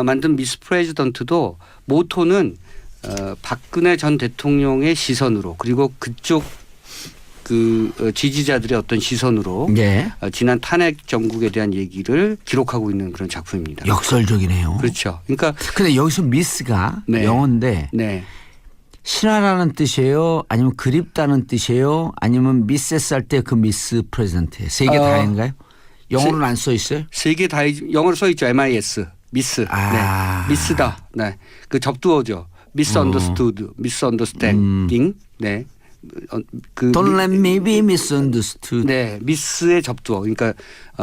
만든 미스 프레지던트도 모토는 박근혜 전 대통령의 시선으로 그리고 그쪽 그 지지자들의 어떤 시선으로 예. 지난 탄핵 정국에 대한 얘기를 기록하고 있는 그런 작품입니다. 역설적이네요. 그렇죠. 그러니까 근데 여기서 미스가 네. 영어인데 네. 신화라는 뜻이에요? 아니면 그립다는 뜻이에요? 아니면 미세스 할 때 그 미스 프레젠트예요? 세 개 다인가요? 영어로는 안 써 있어요? 세 개 다 영어로 써 있죠. MIS. 미스. 네. 미스다. 네. 그 접두어죠. misunderstood, misunderstanding. 네. Don't let me be misunderstood. 네. 미스의 접두어. 그러니까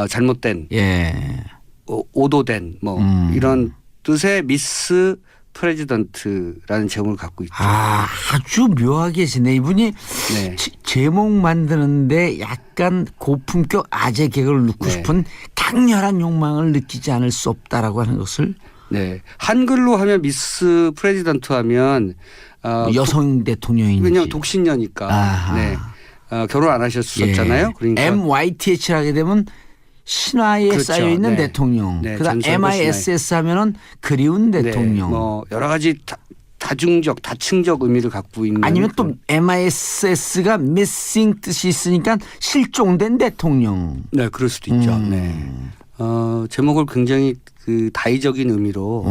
잘못된 예. 오도된 뭐 이런 뜻의 미스 프레지던트라는 제목을 갖고 있죠. 아주 묘하게 지네. 이분이 네. 제목 만드는데 약간 고품격 아재 개그를 넣고 네. 싶은 강렬한 욕망을 느끼지 않을 수 없다라고 하는 것을 네. 한글로 하면 미스 프레지던트 하면 여성 대통령인지. 왜냐하면 독신녀니까. 네. 결혼 안 하셨었잖아요. 예. 그러니까 MYTH를 하게 되면 신화에 그렇죠. 쌓여 있는 네. 대통령. 네. 그다음 전설과 MISS 하면은 그리운 대통령. 네. 뭐 여러 가지 다중적, 다층적 의미를 갖고 있는. 아니면 또 MISS가 missing 뜻이 있으니까 실종된 대통령. 네, 그럴 수도 있죠. 네. 제목을 굉장히 그 다의적인 의미로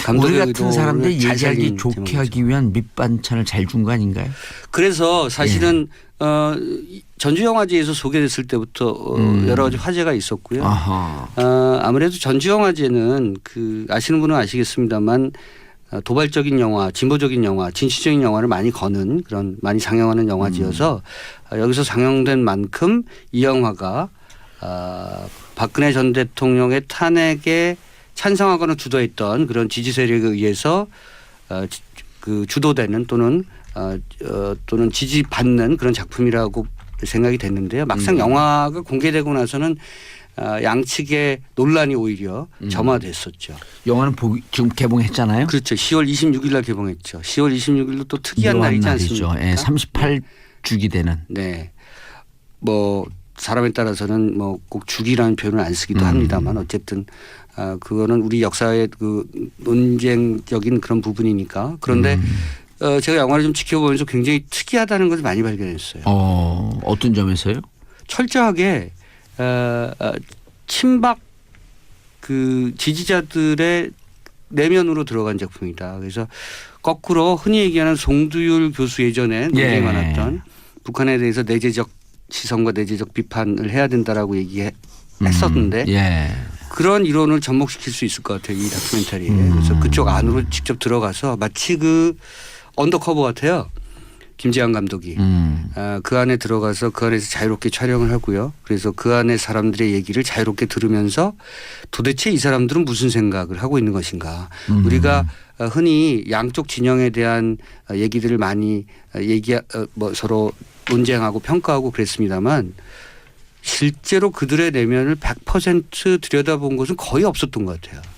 감독의 우리 같은 의도를 사람들 잘 얘기하기 살린 좋게 제목이죠. 하기 위한 밑반찬을 잘 준 거 아닌가요? 그래서 사실은 전주영화제에서 소개됐을 때부터 여러 가지 화제가 있었고요. 아무래도 전주영화제는 그 아시는 분은 아시겠습니다만 도발적인 영화, 진보적인 영화, 진취적인 영화를 많이 거는 그런 많이 상영하는 영화제여서 여기서 상영된 만큼 이 영화가 박근혜 전 대통령의 탄핵에 찬성하거나 주도했던 그런 지지 세력에 의해서 그 주도되는 또는 지지받는 그런 작품이라고 생각이 됐는데요. 막상 영화가 공개되고 나서는 양측의 논란이 오히려 점화됐었죠. 영화는 지금 개봉했잖아요. 그렇죠. 10월 26일 날 개봉했죠. 10월 26일도 또 특이한 날이지 않습니까? 예, 38주기 되는. 네. 뭐 사람에 따라서는 뭐 꼭 주기라는 표현을 안 쓰기도 합니다만 어쨌든 그거는 우리 역사의 그 논쟁적인 그런 부분이니까. 그런데 제가 영화를 좀 지켜보면서 굉장히 특이하다는 것을 많이 발견했어요. 어떤 점에서요? 철저하게 친박 그 지지자들의 내면으로 들어간 작품이다. 그래서 거꾸로 흔히 얘기하는 송두율 교수 예전에 논쟁이 많았던 북한에 대해서 내재적 시선과 내재적 비판을 해야 된다라고 얘기했었는데 그런 이론을 접목시킬 수 있을 것 같아요. 이 다큐멘터리에. 그래서 그쪽 안으로 직접 들어가서 마치 그 언더커버 같아요. 김재환 감독이. 그 안에 들어가서 그 안에서 자유롭게 촬영을 하고요. 그래서 그 안에 사람들의 얘기를 자유롭게 들으면서 도대체 이 사람들은 무슨 생각을 하고 있는 것인가. 우리가 흔히 양쪽 진영에 대한 얘기들을 많이 서로 논쟁하고 평가하고 그랬습니다만 실제로 그들의 내면을 100% 들여다본 것은 거의 없었던 것 같아요.